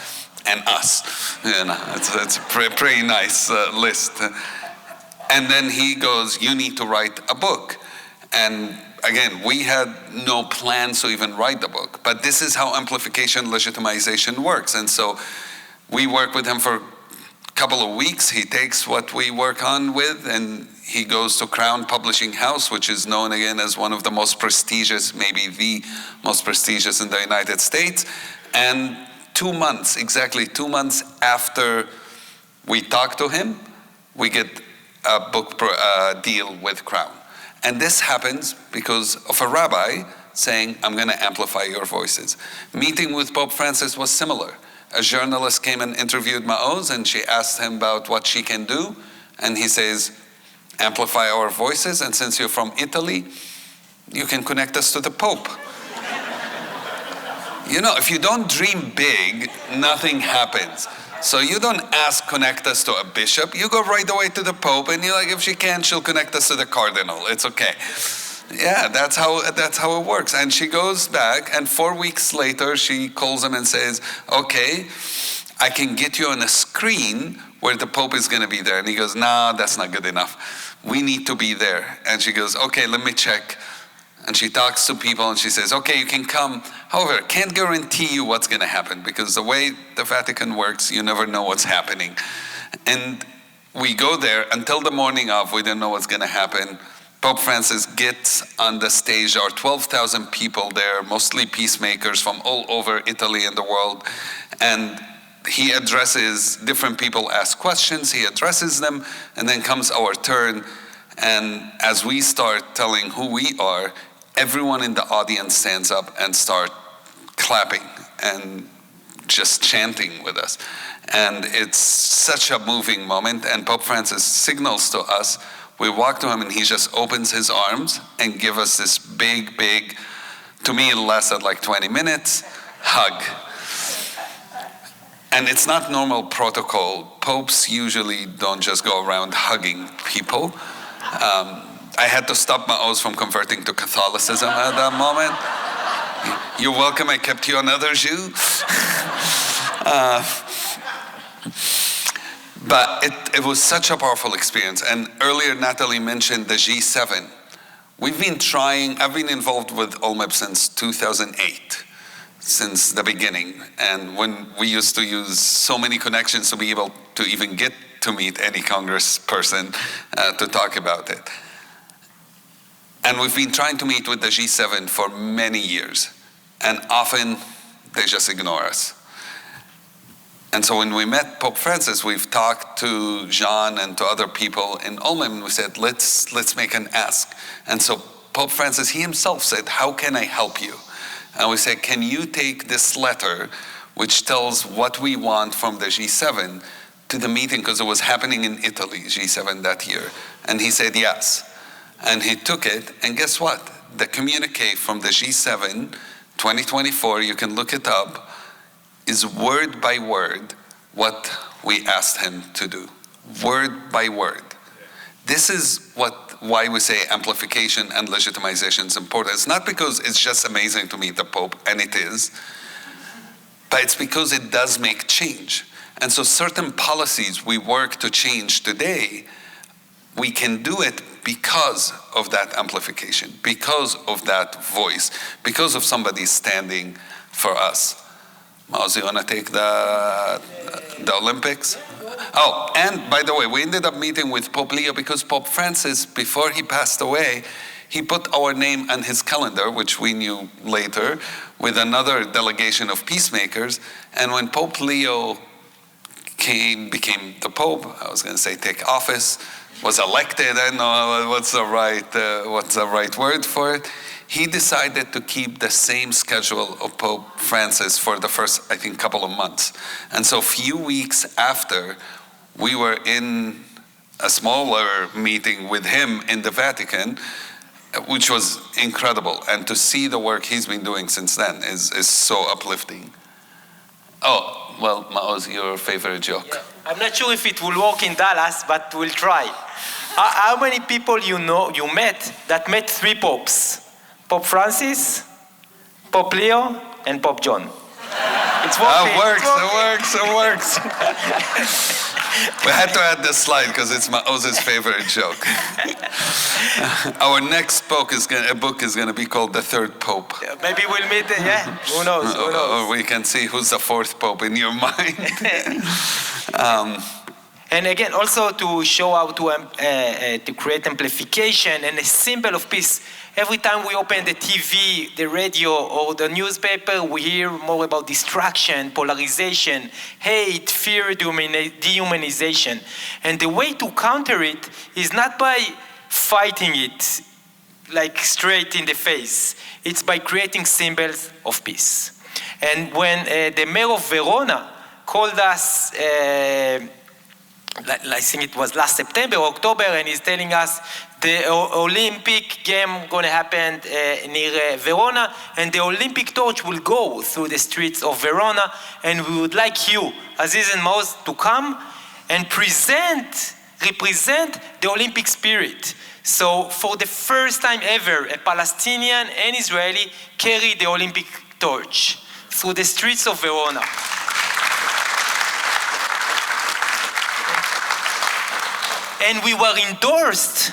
and us. You know, it's a pretty nice list. And then he goes, you need to write a book. And again, we had no plans to even write the book, but this is how amplification, legitimization works. And so we work with him for a couple of weeks. He takes what we work on with, and he goes to Crown Publishing House, which is known again as one of the most prestigious, maybe the most prestigious in the United States. And 2 months, exactly 2 months after we talk to him, we get a book deal with Crown. And this happens because of a rabbi saying, I'm going to amplify your voices. Meeting with Pope Francis was similar. A journalist came and interviewed Maoz, and she asked him about what she can do. And he says, amplify our voices, and since you're from Italy, you can connect us to the Pope. You know, if you don't dream big, nothing happens. So you don't connect us to a bishop. You go right away to the Pope, and you're like, if she can, she'll connect us to the cardinal. It's okay. Yeah, that's how it works. And she goes back, and 4 weeks later, she calls him and says, okay, I can get you on a screen where the Pope is going to be there. And he goes, nah, that's not good enough. We need to be there. And she goes, okay, let me check. And she talks to people and she says, okay, you can come. However, can't guarantee you what's going to happen, because the way the Vatican works, you never know what's happening. And we go there until the morning of, we don't know what's going to happen. Pope Francis gets on the stage. There are 12,000 people there, mostly peacemakers from all over Italy and the world. And he addresses, different people ask questions, he addresses them, and then comes our turn. And as we start telling who we are, everyone in the audience stands up and start clapping and just chanting with us. And it's such a moving moment. And Pope Francis signals to us. We walk to him and he just opens his arms and gives us this big, to me it lasted like 20 minutes, hug. And it's not normal protocol. Popes usually don't just go around hugging people. I had to stop Maoz from converting to Catholicism at that moment. You're welcome, I kept you another Jew. But it was such a powerful experience. And earlier Natalie mentioned the G7. We've been trying, I've been involved with OLMEP since 2008, since the beginning. And when we used to use so many connections to be able to even get to meet any congressperson to talk about it. And we've been trying to meet with the G7 for many years. And often they just ignore us. And so when we met Pope Francis, we've talked to Jean and to other people in OLMEP, and we said, let's make an ask. And so Pope Francis, he himself said, how can I help you? And we said, can you take this letter, which tells what we want from the G7, to the meeting, because it was happening in Italy, G7 that year. And he said yes. And he took it, and guess what? The communique from the G7 2024, you can look it up, is word by word what we asked him to do. Word by word. This is why we say amplification and legitimization is important. It's not because it's just amazing to meet the Pope, and it is, but it's because it does make change. And so certain policies we work to change today, we can do it because of that amplification, because of that voice, because of somebody standing for us. Maoz, you want to take the Olympics? Oh, and by the way, we ended up meeting with Pope Leo because Pope Francis, before he passed away, he put our name on his calendar, which we knew later, with another delegation of peacemakers. And when Pope Leo became the Pope, I was going to say take office, was elected, I don't know what's the right word for it. He decided to keep the same schedule of Pope Francis for the first, I think, couple of months. And so a few weeks after, we were in a smaller meeting with him in the Vatican, which was incredible. And to see the work he's been doing since then is so uplifting. Oh, well, Maoz, your favorite joke. Yeah. I'm not sure if it will work in Dallas, but we'll try. How many people you met that met three popes? Pope Francis, Pope Leo, and Pope John. It's working. It works. We had to add this slide because it's Maoz's favorite joke. Our next book is going to be called The Third Pope. Yeah, maybe we'll meet, who knows? Or we can see who's the fourth Pope in your mind. And again, also to show how to create amplification and a symbol of peace. Every time we open the TV, the radio, or the newspaper, we hear more about distraction, polarization, hate, fear, dehumanization. And the way to counter it is not by fighting it, like straight in the face. It's by creating symbols of peace. And when the mayor of Verona called us, I think it was last September or October, and he's telling us the Olympic game going to happen near Verona, and the Olympic torch will go through the streets of Verona, and we would like you, Aziz and Maoz, to come and represent the Olympic spirit. So for the first time ever, a Palestinian and Israeli carry the Olympic torch through the streets of Verona. And we were endorsed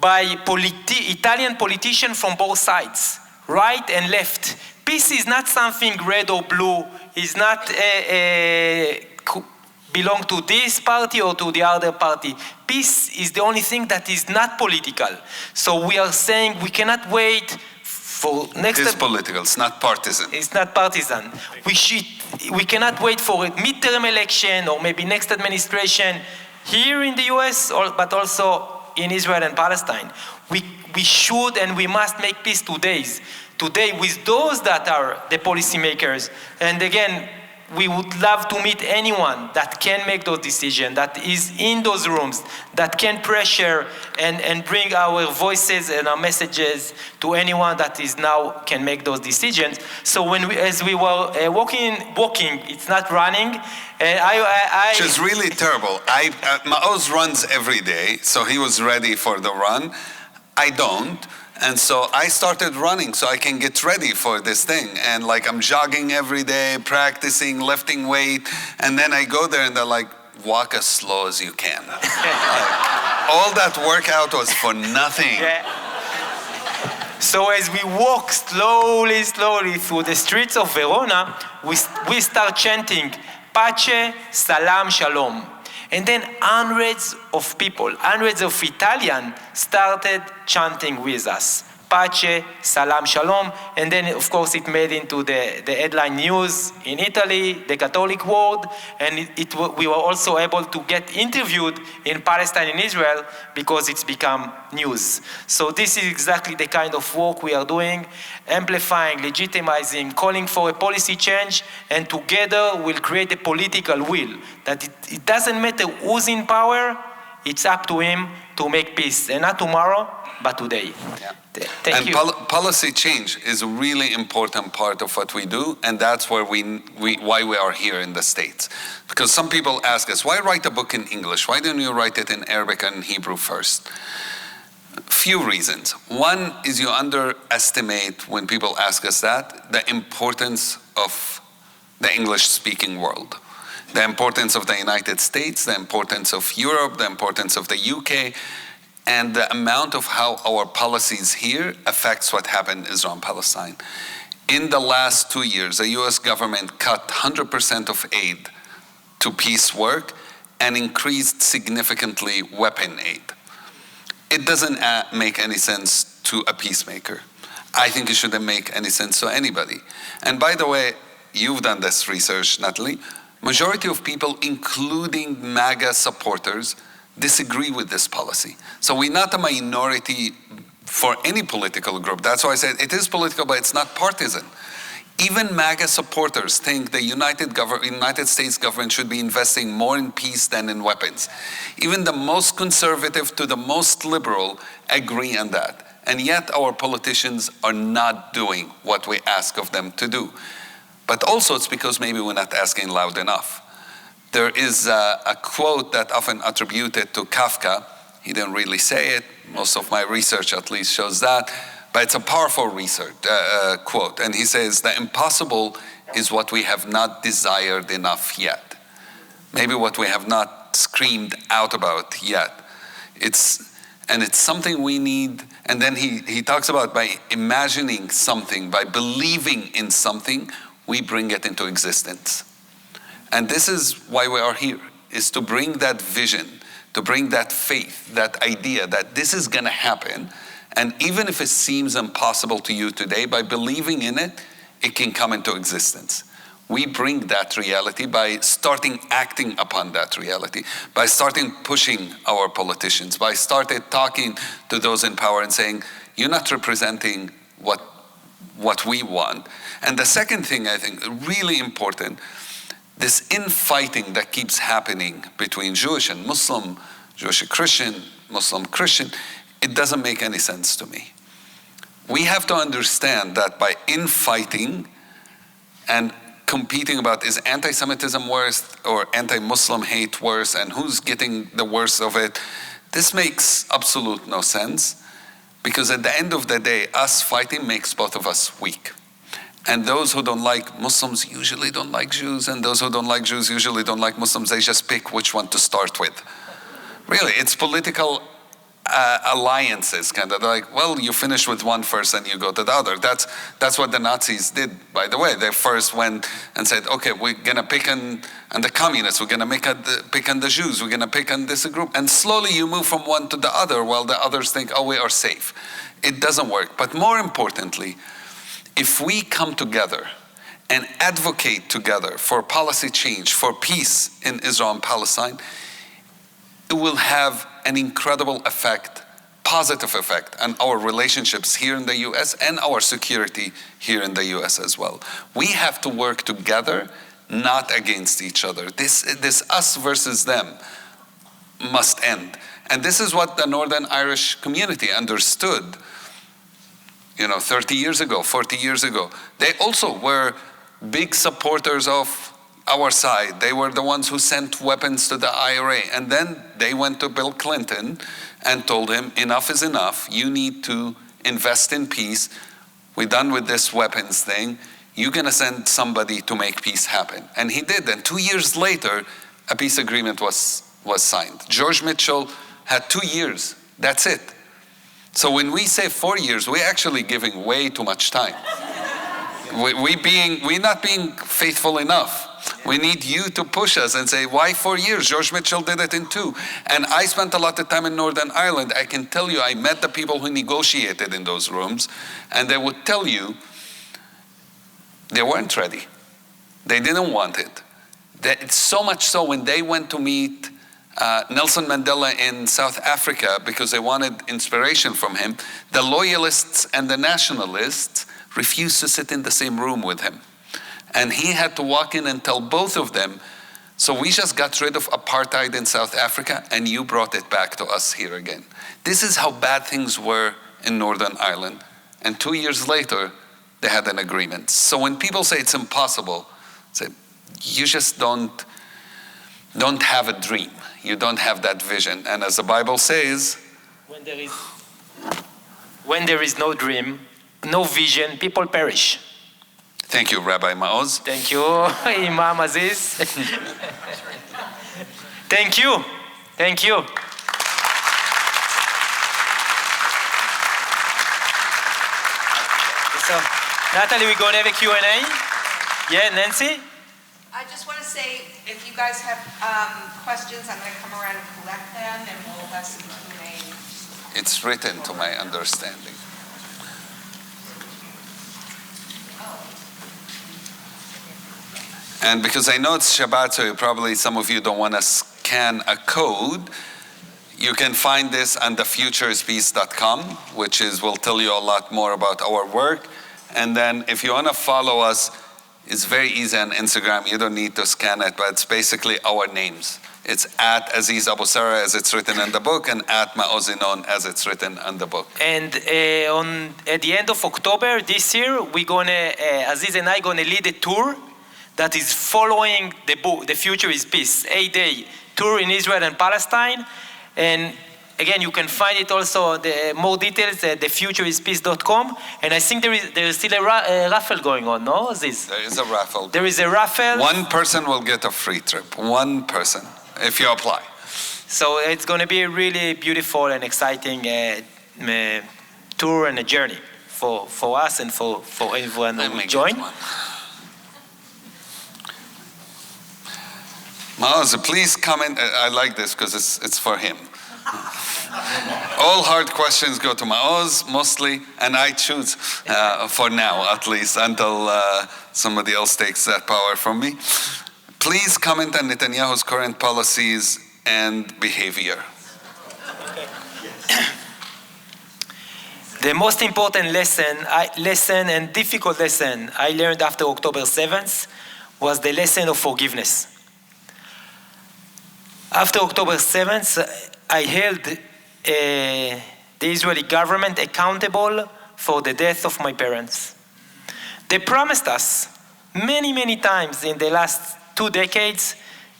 by Italian politicians from both sides, right and left. Peace is not something red or blue. It's not belong to this party or to the other party. Peace is the only thing that is not political. So we are saying we cannot wait for next. It's political. It's not partisan. It's not partisan. We cannot wait for a midterm election or maybe next administration here in the US, but also in Israel and Palestine. We should and we must make peace today with those that are the policymakers. And again, we would love to meet anyone that can make those decisions, that is in those rooms, that can pressure and bring our voices and our messages to anyone that is now can make those decisions. So as we were walking, it's not running. Which is really terrible. Maoz runs every day, so he was ready for the run. I don't. And so I started running so I can get ready for this thing. And like I'm jogging every day, practicing, lifting weight. And then I go there and they're like, walk as slow as you can. Like, all that workout was for nothing. Yeah. So as we walk slowly through the streets of Verona, we start chanting, Pace, Salam, Shalom. And then hundreds of people, hundreds of Italians started chanting with us. Pace, Salam, Shalom. And then, of course, it made into the headline news in Italy, the Catholic world. And we were also able to get interviewed in Palestine and Israel because it's become news. So this is exactly the kind of work we are doing, amplifying, legitimizing, calling for a policy change, and together we'll create a political will. That it doesn't matter who's in power, it's up to him to make peace. And not tomorrow, but today. Yeah. Thank you. Policy change is a really important part of what we do, and that's where why we are here in the States. Because some people ask us, why write a book in English? Why don't you write it in Arabic and Hebrew first? Few reasons. One is you underestimate, when people ask us that, the importance of the English-speaking world. The importance of the United States, the importance of Europe, the importance of the UK, and the amount of how our policies here affects what happened in Israel and Palestine. In the last 2 years, the US government cut 100% of aid to peace work and increased significantly weapon aid. It doesn't make any sense to a peacemaker. I think it shouldn't make any sense to anybody. And by the way, you've done this research, Natalie. Majority of people, including MAGA supporters, disagree with this policy. So we're not a minority for any political group. That's why I said it is political, but it's not partisan. Even MAGA supporters think the United States government should be investing more in peace than in weapons. Even the most conservative to the most liberal agree on that. And yet our politicians are not doing what we ask of them to do. But also it's because maybe we're not asking loud enough. There is a quote that often attributed to Kafka. He didn't really say it. Most of my research at least shows that. But it's a powerful research quote. And he says, the impossible is what we have not desired enough yet. Maybe what we have not screamed out about yet. It's something we need. And then he talks about by imagining something, by believing in something, we bring it into existence. And this is why we are here, is to bring that vision, to bring that faith, that idea that this is going to happen. And even if it seems impossible to you today, by believing in it, it can come into existence. We bring that reality by starting acting upon that reality, by starting pushing our politicians, by starting talking to those in power and saying, you're not representing what we want. And the second thing I think really important, this infighting that keeps happening between Jewish and Muslim, Jewish and Christian, Muslim Christian, it doesn't make any sense to me. We have to understand that by infighting and competing about is anti-Semitism worse or anti-Muslim hate worse and who's getting the worst of it, this makes absolute no sense, because at the end of the day, us fighting makes both of us weak. And those who don't like Muslims usually don't like Jews, and those who don't like Jews usually don't like Muslims. They just pick which one to start with. Really, it's political alliances, kind of like, well, you finish with one first and you go to the other. That's what the Nazis did, by the way. They first went and said, okay, we're gonna pick on the communists, we're gonna pick on the Jews, we're gonna pick on this group. And slowly you move from one to the other while the others think, oh, we are safe. It doesn't work. But more importantly, if we come together and advocate together for policy change, for peace in Israel and Palestine, it will have an incredible effect, positive effect on our relationships here in the US and our security here in the US as well. We have to work together, not against each other. This us versus them must end. And this is what the Northern Irish community understood 30 years ago, 40 years ago. They also were big supporters of our side. They were the ones who sent weapons to the IRA. And then they went to Bill Clinton and told him, enough is enough. You need to invest in peace. We're done with this weapons thing. You're going to send somebody to make peace happen. And he did. And 2 years later, a peace agreement was signed. George Mitchell had 2 years. That's it. So when we say 4 years, we're actually giving way too much time. We're not being faithful enough. We need you to push us and say, why 4 years? George Mitchell did it in 2. And I spent a lot of time in Northern Ireland. I can tell you, I met the people who negotiated in those rooms, and they would tell you they weren't ready. They didn't want it. It's so much so when they went to meet Nelson Mandela in South Africa because they wanted inspiration from him, the loyalists and the nationalists refused to sit in the same room with him. And he had to walk in and tell both of them, so we just got rid of apartheid in South Africa and you brought it back to us here again. This is how bad things were in Northern Ireland. And 2 years later, they had an agreement. So when people say it's impossible, say, you just don't have a dream. You don't have that vision. And as the Bible says, when there is no dream, no vision, people perish. Thank you, Rabbi Maoz. Thank you, Imam Aziz. Thank you. Thank you. So, Natalie, we're going to have a Q&A. Yeah, Nancy? I just want to say, if you guys have questions, I'm going to come around and collect them, and we'll have some Q&A. It's written to my understanding. And because I know it's Shabbat, so probably some of you don't want to scan a code, you can find this on thefutureispeace.com, which will tell you a lot more about our work. And then if you want to follow us, it's very easy on Instagram. You don't need to scan it, but it's basically our names. It's at Aziz Abu Sarah as it's written in the book, and at Maoz Inon as it's written in the book. And at the end of October this year, Aziz and I gonna lead a tour that is following the book, The Future is Peace, 8-day tour in Israel and Palestine. And again, you can find it also, more details at thefutureispeace.com. And I think there is still a raffle going on, no, Aziz? There is a raffle. There is a raffle. One person will get a free trip. One person, if you apply. So it's going to be a really beautiful and exciting tour and a journey for us and for everyone who will join. Maoz, please comment. I like this because it's for him. All hard questions go to Maoz mostly, and I choose for now at least until somebody else takes that power from me. Please comment on Netanyahu's current policies and behavior. The most important lesson and difficult lesson I learned after October 7th was the lesson of forgiveness. After October 7th, I held the Israeli government accountable for the death of my parents. They promised us many, many times in the last 2 decades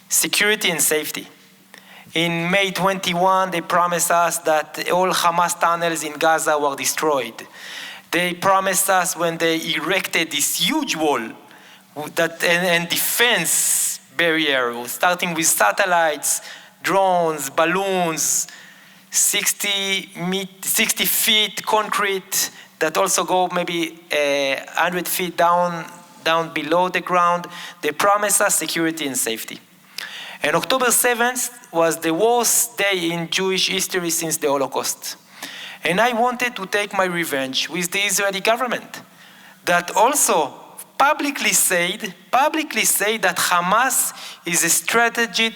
security and safety. In May 21, they promised us that all Hamas tunnels in Gaza were destroyed. They promised us when they erected this huge wall and defense barrier, starting with satellites, drones, balloons, 60 feet concrete that also go maybe 100 feet down below the ground. They promised us security and safety. And October 7th was the worst day in Jewish history since the Holocaust. And I wanted to take my revenge with the Israeli government that also publicly said that Hamas is a strategic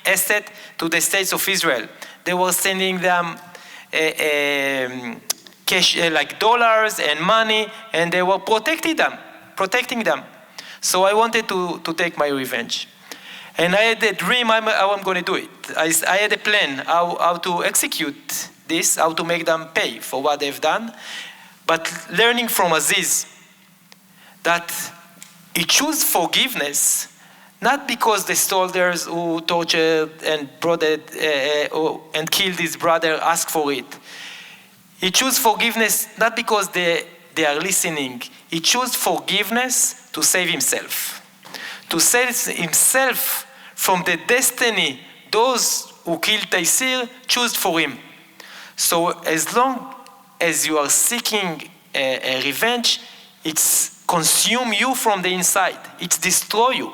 asset to the states of Israel. They were sending them cash, like dollars and money, and they were protecting them. So I wanted to take my revenge. And I had a dream how I'm going to do it. I had a plan how to execute this, how to make them pay for what they've done. But learning from Aziz that he chose forgiveness not because the soldiers who tortured and and killed his brother asked for it. He chose forgiveness not because they are listening. He chose forgiveness to save himself. To save himself from the destiny those who killed Taysir chose for him. So as long as you are seeking a revenge, it's consume you from the inside. It's destroy you.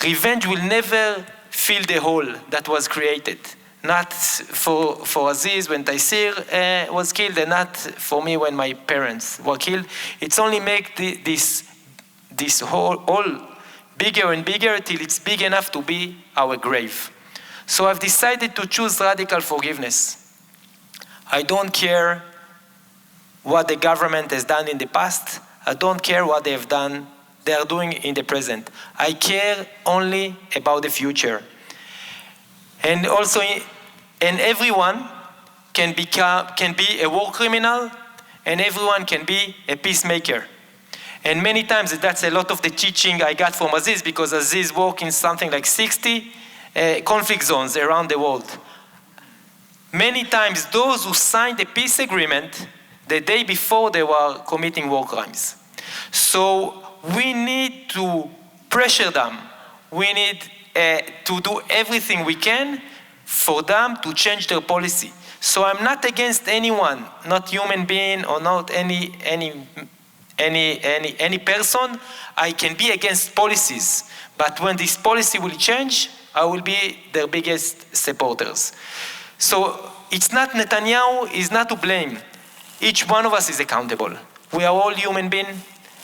Revenge will never fill the hole that was created. Not for Aziz when Taysir was killed, and not for me when my parents were killed. It's only make this hole bigger and bigger till it's big enough to be our grave. So I've decided to choose radical forgiveness. I don't care what the government has done in the past. I don't care what they are doing in the present. I care only about the future. And also, and everyone can be a war criminal, and everyone can be a peacemaker. And many times that's a lot of the teaching I got from Aziz, because Aziz worked in something like 60 conflict zones around the world. Many times those who signed the peace agreement, the day before they were committing war crimes. So we need to pressure them. We need to do everything we can for them to change their policy. So I'm not against anyone, not human being or not any person. I can be against policies, but when this policy will change, I will be their biggest supporters. So it's not Netanyahu is not to blame. Each one of us is accountable. We are all human beings,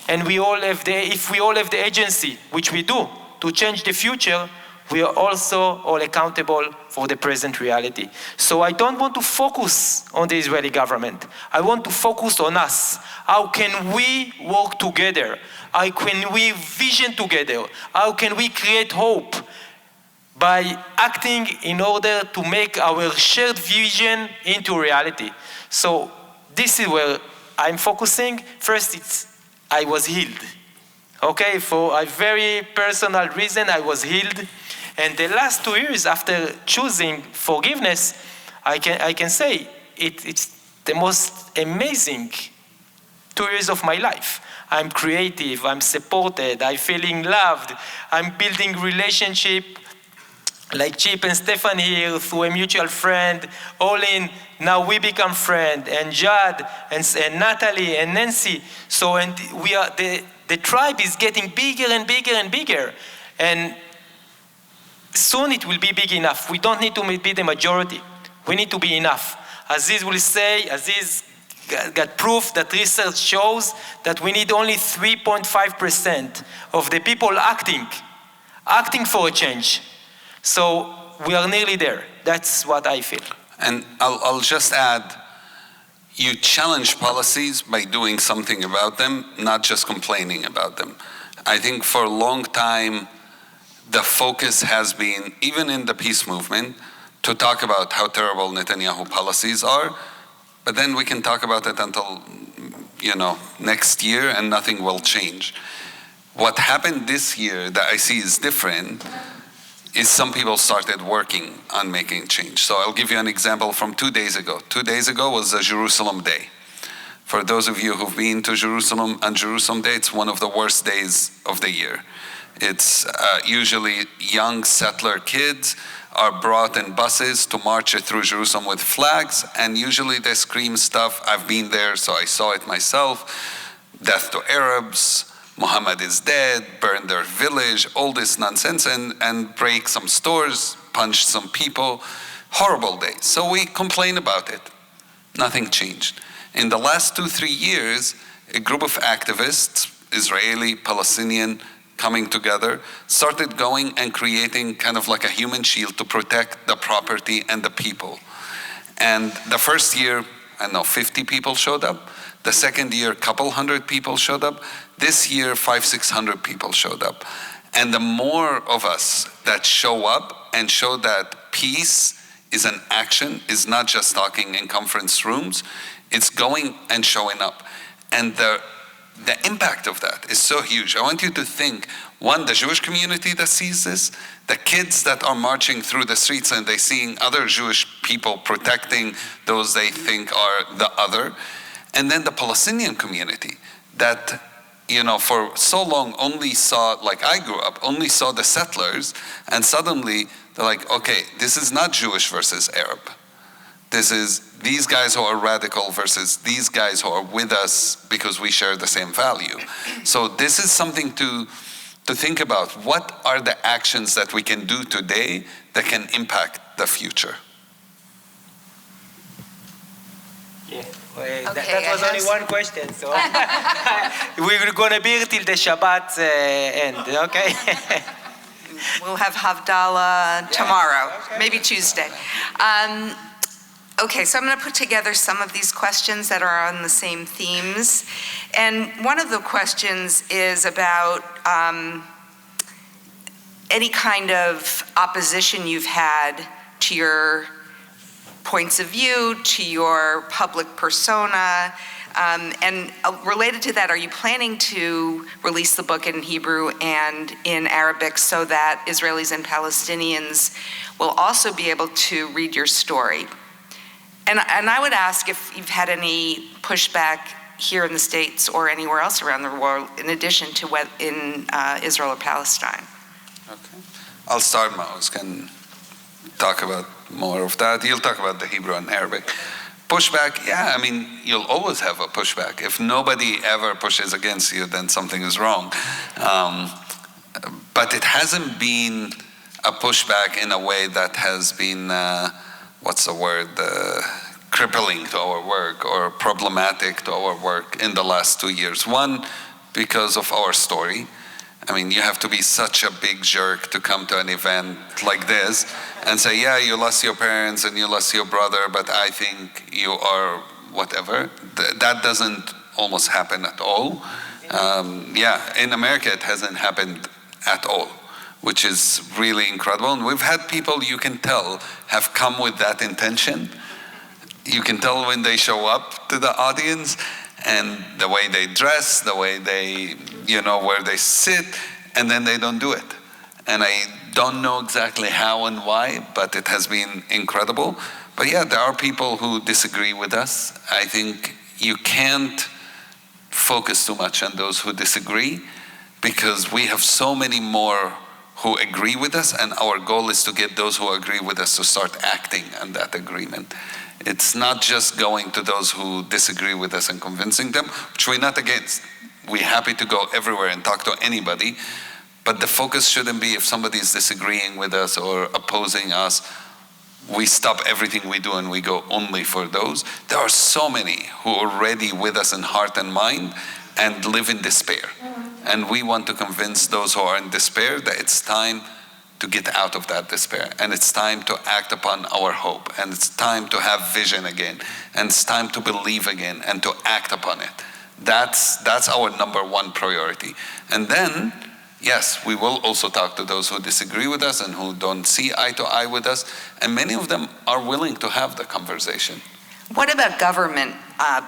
and we all have if we all have the agency, which we do, to change the future, we are also all accountable for the present reality. So I don't want to focus on the Israeli government. I want to focus on us. How can we work together? How can we vision together? How can we create hope? By acting in order to make our shared vision into reality. So this is where I'm focusing. First, I was healed. Okay, for a very personal reason, I was healed. And the last 2 years after choosing forgiveness, I can say it's the most amazing 2 years of my life. I'm creative, I'm supported, I'm feeling loved, I'm building relationship like Chip and Stefan here through a mutual friend, all in, now we become friends, and Jad, and Natalie, and Nancy. So, and we are, the tribe is getting bigger and bigger and bigger. And soon it will be big enough. We don't need to be the majority. We need to be enough. Aziz will say, Aziz got proof that research shows that we need only 3.5% of the people acting for a change. So we are nearly there. That's what I feel. And I'll just add, you challenge policies by doing something about them, not just complaining about them. I think for a long time, the focus has been, even in the peace movement, to talk about how terrible Netanyahu policies are, but then we can talk about it until, next year and nothing will change. What happened this year that I see is different is some people started working on making change. So I'll give you an example from 2 days ago. 2 days ago was the Jerusalem Day. For those of you who've been to Jerusalem, on Jerusalem Day, it's one of the worst days of the year. It's usually young settler kids are brought in buses to march through Jerusalem with flags, and usually they scream stuff. I've been there, so I saw it myself. Death to Arabs, Muhammad is dead, burn their village, all this nonsense, and break some stores, punch some people. Horrible day. So we complain about it. Nothing changed. In the last 2-3 years, a group of activists, Israeli, Palestinian, coming together, started going and creating kind of like a human shield to protect the property and the people. And the first year, 50 people showed up. The second year, a couple hundred people showed up. This year, 500-600 people showed up. And the more of us that show up and show that peace is an action, is not just talking in conference rooms, it's going and showing up. And the impact of that is so huge. I want you to think, one, the Jewish community that sees this, the kids that are marching through the streets and they seeing other Jewish people protecting those they think are the other, and then the Palestinian community that, for so long only saw, like I grew up, only saw the settlers, and suddenly they're like, okay, this is not Jewish versus Arab. This is these guys who are radical versus these guys who are with us because we share the same value. So this is something to think about. What are the actions that we can do today that can impact the future? Yeah. Okay, that was I only have- one question, so we're gonna be here till the Shabbat end, okay? We'll have Havdalah tomorrow, okay. maybe Tuesday. Okay, so I'm going to put together some of these questions that are on the same themes. And one of the questions is about any kind of opposition you've had to your points of view, to your public persona. And related to that, are you planning to release the book in Hebrew and in Arabic so that Israelis and Palestinians will also be able to read your story? And I would ask if you've had any pushback here in the States or anywhere else around the world, in addition to what in Israel or Palestine. Okay. I'll start. Maoz can talk about more of that. You'll talk about the Hebrew and Arabic. Pushback, yeah, I mean, you'll always have a pushback. If nobody ever pushes against you, then something is wrong. But it hasn't been a pushback in a way that has been, crippling to our work or problematic to our work in the last 2 years. One, because of our story. I mean, you have to be such a big jerk to come to an event like this and say, yeah, you lost your parents and you lost your brother, but I think you are whatever. That doesn't almost happen at all. In America, it hasn't happened at all, which is really incredible. And we've had people, you can tell, have come with that intention. You can tell when they show up to the audience, and the way they dress, the way they, where they sit, and then they don't do it. And I don't know exactly how and why, but it has been incredible. But yeah, there are people who disagree with us. I think you can't focus too much on those who disagree, because we have so many more who agree with us, and our goal is to get those who agree with us to start acting on that agreement. It's not just going to those who disagree with us and convincing them, which we're not against. We're happy to go everywhere and talk to anybody, but the focus shouldn't be if somebody is disagreeing with us or opposing us, we stop everything we do and we go only for those. There are so many who are already with us in heart and mind and live in despair. And we want to convince those who are in despair that it's time to get out of that despair, and it's time to act upon our hope, and it's time to have vision again, and it's time to believe again and to act upon it. That's our number one priority. And then, yes, we will also talk to those who disagree with us and who don't see eye to eye with us, and many of them are willing to have the conversation. What about government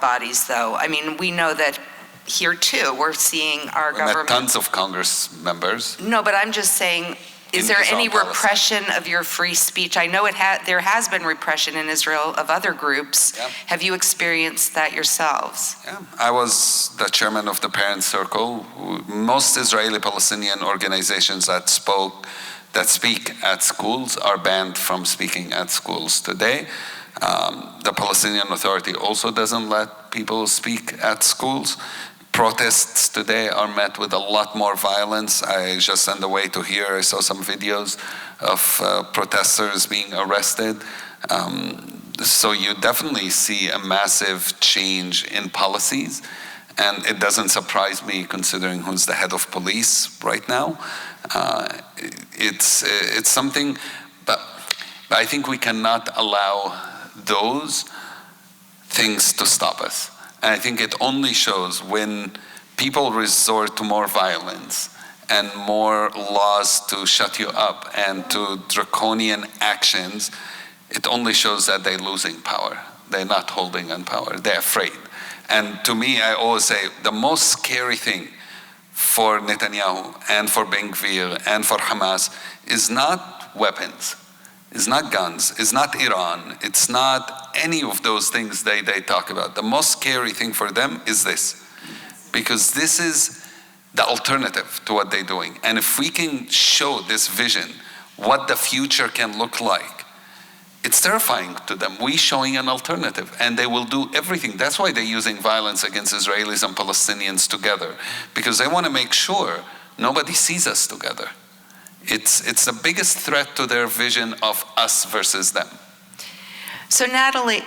bodies, though? I mean, we know that here too, we're seeing our We met government. tons of Congress members. No, but I'm just saying, is In there Israel, any Palestine. repression of your free speech? I know there has been repression in Israel of other groups. Yeah. Have you experienced that yourselves? Yeah, I was the chairman of the Parent Circle. Most Israeli Palestinian organizations that speak at schools are banned from speaking at schools today. The Palestinian Authority also doesn't let people speak at schools. Protests today are met with a lot more violence. I just on the way to here, I saw some videos of protesters being arrested. So you definitely see a massive change in policies, and it doesn't surprise me considering who's the head of police right now. It's something, but I think we cannot allow those things to stop us. And I think it only shows when people resort to more violence and more laws to shut you up and to draconian actions, it only shows that they're losing power. They're not holding on power. They're afraid. And to me, I always say the most scary thing for Netanyahu and for Ben Gvir and for Hamas is not weapons. It's not guns, it's not Iran, it's not any of those things they talk about. The most scary thing for them is this, because this is the alternative to what they're doing. And if we can show this vision, what the future can look like, it's terrifying to them. We showing an alternative, and they will do everything. That's why they're using violence against Israelis and Palestinians together, because they want to make sure nobody sees us together. It's the biggest threat to their vision of us versus them. So Natalie,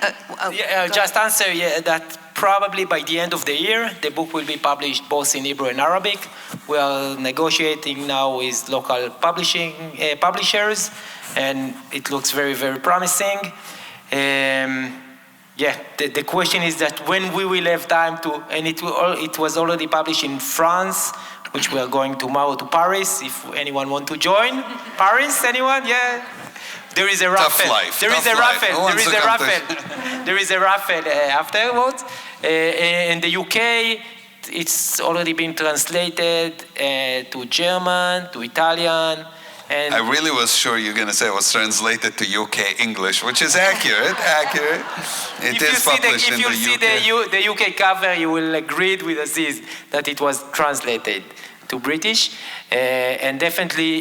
Just answer that probably by the end of the year, the book will be published both in Hebrew and Arabic. We are negotiating now with local publishers, and it looks very, very promising. The question is that when we will have time to, and it was already published in France, which we are going tomorrow to Paris, if anyone want to join. Paris, anyone? Yeah. There is a raffle. There is a raffle afterwards. In the UK, it's already been translated to German, to Italian. And I really was sure you're going to say it was translated to UK English, which is accurate. It is published in the UK. If you see the UK cover, you will agree with Aziz that it was translated to British. And definitely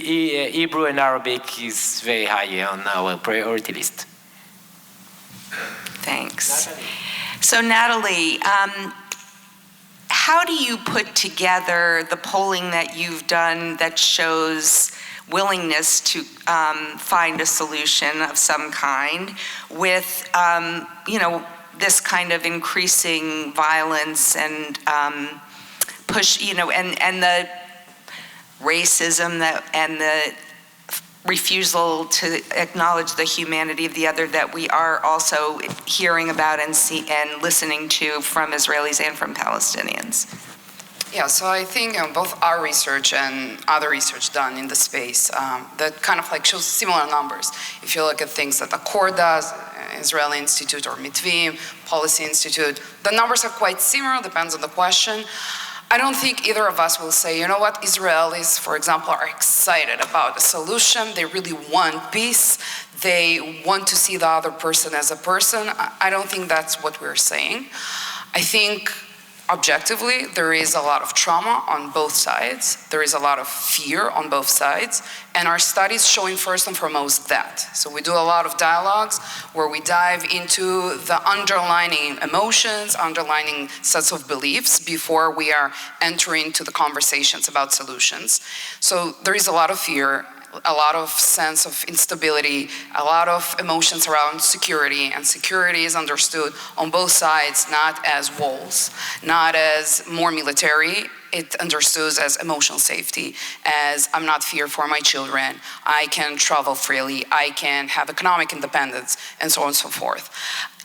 Hebrew and Arabic is very high on our priority list. Thanks. So Natalie, how do you put together the polling that you've done that shows willingness to find a solution of some kind with, this kind of increasing violence and push, and the racism and the refusal to acknowledge the humanity of the other that we are also hearing about and listening to from Israelis and from Palestinians? Yeah, so I think both our research and other research done in the space that kind of like shows similar numbers. If you look at things that Accord does, Israeli Institute, or Mitvim, Policy Institute, the numbers are quite similar, depends on the question. I don't think either of us will say, you know what, Israelis, for example, are excited about a solution. They really want peace. They want to see the other person as a person. I don't think that's what we're saying. I think objectively, there is a lot of trauma on both sides. There is a lot of fear on both sides. And our studies showing first and foremost that. So we do a lot of dialogues where we dive into the underlying emotions, underlying sets of beliefs before we are entering into the conversations about solutions. So there is a lot of fear, a lot of sense of instability, a lot of emotions around security, and security is understood on both sides not as walls, not as more military. It understood as emotional safety, as I'm not feared for my children, I can travel freely, I can have economic independence, and so on and so forth.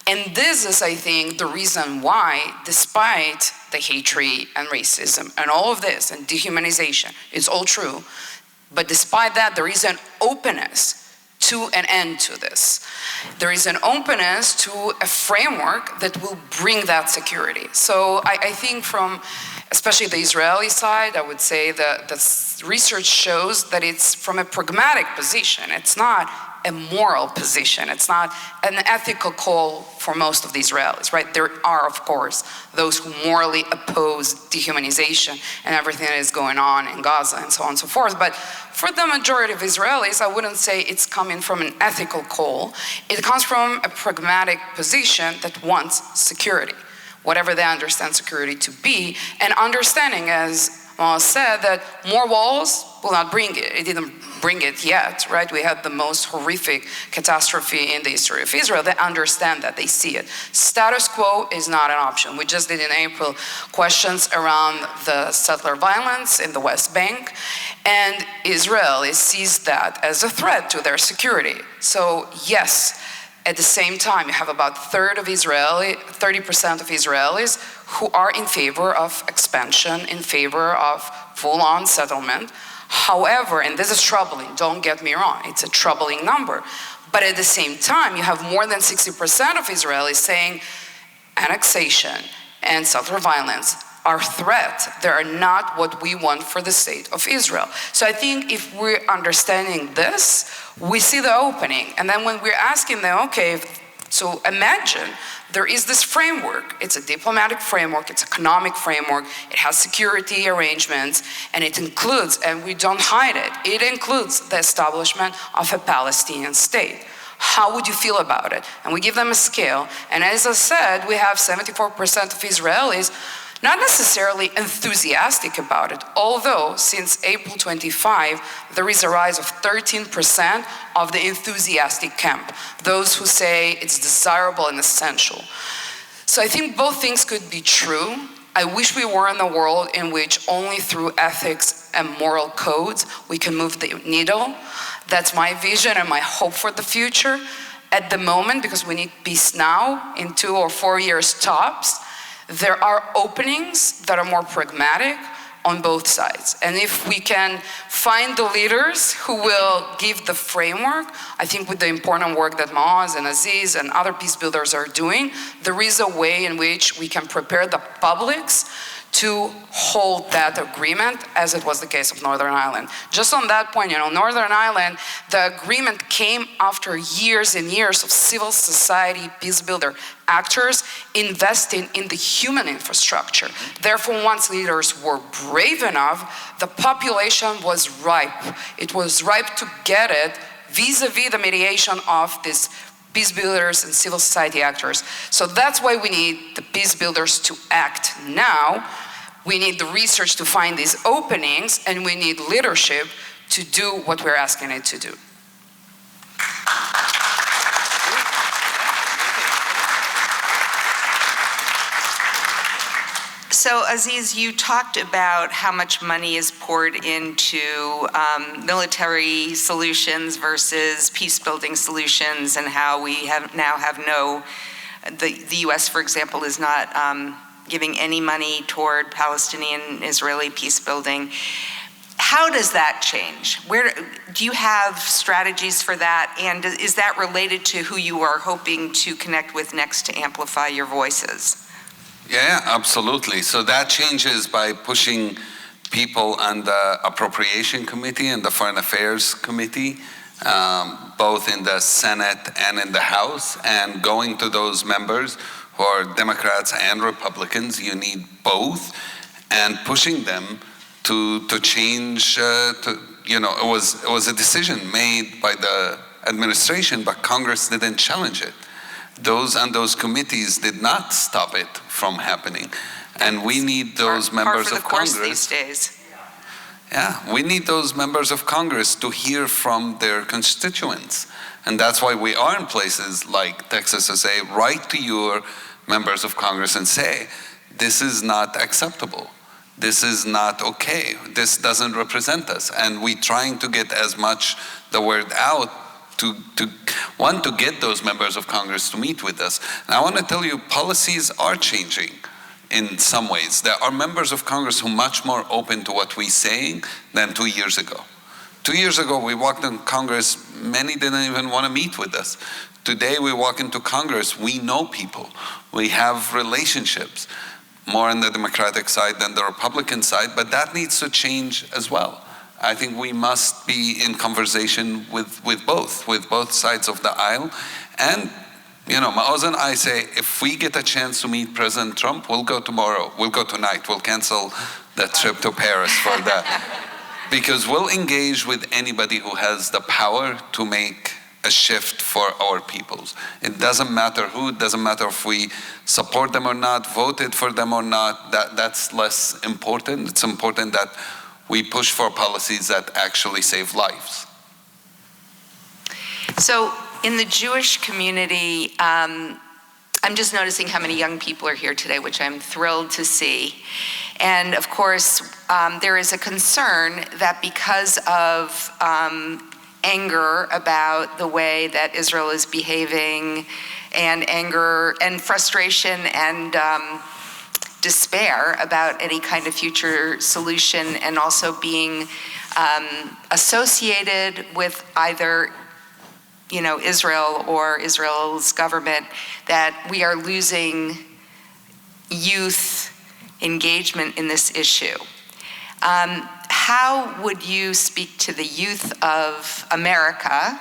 And this is, I think, the reason why, despite the hatred and racism and all of this and dehumanization, it's all true, but despite that, there is an openness to an end to this. There is an openness to a framework that will bring that security. So I think from, especially the Israeli side, I would say that the research shows that it's from a pragmatic position. It's not a moral position. It's not an ethical call for most of the Israelis, right? There are, of course, those who morally oppose dehumanization and everything that is going on in Gaza and so on and so forth. But for the majority of Israelis, I wouldn't say it's coming from an ethical call. It comes from a pragmatic position that wants security, whatever they understand security to be, and understanding, as Maoz said, that more walls will not bring it. It didn't bring it yet, right? We had the most horrific catastrophe in the history of Israel. They understand that, they see it. Status quo is not an option. We just did in April questions around the settler violence in the West Bank, and Israel sees that as a threat to their security. So yes, at the same time, you have about 30% of Israelis who are in favor of expansion, in favor of full-on settlement. However, and this is troubling, don't get me wrong, it's a troubling number. But at the same time, you have more than 60% of Israelis saying annexation and settler violence are threats. They are not what we want for the state of Israel. So I think if we're understanding this, we see the opening. And then when we're asking them, okay, so imagine there is this framework. It's a diplomatic framework, it's an economic framework, it has security arrangements, and it includes, and we don't hide it, it includes the establishment of a Palestinian state. How would you feel about it? And we give them a scale. And as I said, we have 74% of Israelis not necessarily enthusiastic about it, although since April 25, there is a rise of 13% of the enthusiastic camp, those who say it's desirable and essential. So I think both things could be true. I wish we were in a world in which only through ethics and moral codes we can move the needle. That's my vision and my hope for the future. At the moment, because we need peace now, in 2 or 4 years tops, there are openings that are more pragmatic on both sides. And if we can find the leaders who will give the framework, I think with the important work that Maoz and Aziz and other peace builders are doing, there is a way in which we can prepare the publics to hold that agreement, as it was the case of Northern Ireland. Just on that point, Northern Ireland, the agreement came after years and years of civil society peace builder actors investing in the human infrastructure. Therefore, once leaders were brave enough, the population was ripe. It was ripe to get it vis-a-vis the mediation of these peace builders and civil society actors. So that's why we need the peace builders to act now. We need the research to find these openings, and we need leadership to do what we're asking it to do. So Aziz, you talked about how much money is poured into military solutions versus peace-building solutions, and how we now have the U.S., for example, is not giving any money toward Palestinian-Israeli peace building. How does that change? Do you have strategies for that? And is that related to who you are hoping to connect with next to amplify your voices? Yeah, absolutely. So that changes by pushing people on the Appropriation Committee and the Foreign Affairs Committee, both in the Senate and in the House, and going to those members who are Democrats and Republicans. You need both, and pushing them to change. It was a decision made by the administration, but Congress didn't challenge it. Those committees did not stop it from happening, and we need those members of Congress these days. Yeah, we need those members of Congress to hear from their constituents. And that's why we are in places like Texas to say, write to your members of Congress and say, this is not acceptable. This is not okay. This doesn't represent us. And we're trying to get as much the word out to get those members of Congress to meet with us. And I want to tell you, policies are changing in some ways. There are members of Congress who are much more open to what we're saying than 2 years ago. 2 years ago, we walked in Congress, many didn't even want to meet with us. Today, we walk into Congress, we know people. We have relationships, more on the Democratic side than the Republican side, but that needs to change as well. I think we must be in conversation with both sides of the aisle. And, Maoz and I say, if we get a chance to meet President Trump, we'll go tomorrow, we'll go tonight, we'll cancel the trip to Paris for that. Because we'll engage with anybody who has the power to make a shift for our peoples. It doesn't matter who, it doesn't matter if we support them or not, voted for them or not, that's less important. It's important that we push for policies that actually save lives. So in the Jewish community, I'm just noticing how many young people are here today, which I'm thrilled to see. And of course, there is a concern that because of anger about the way that Israel is behaving, and anger and frustration and despair about any kind of future solution, and also being associated with either Israel or Israel's government, that we are losing youth engagement in this issue. How would you speak to the youth of America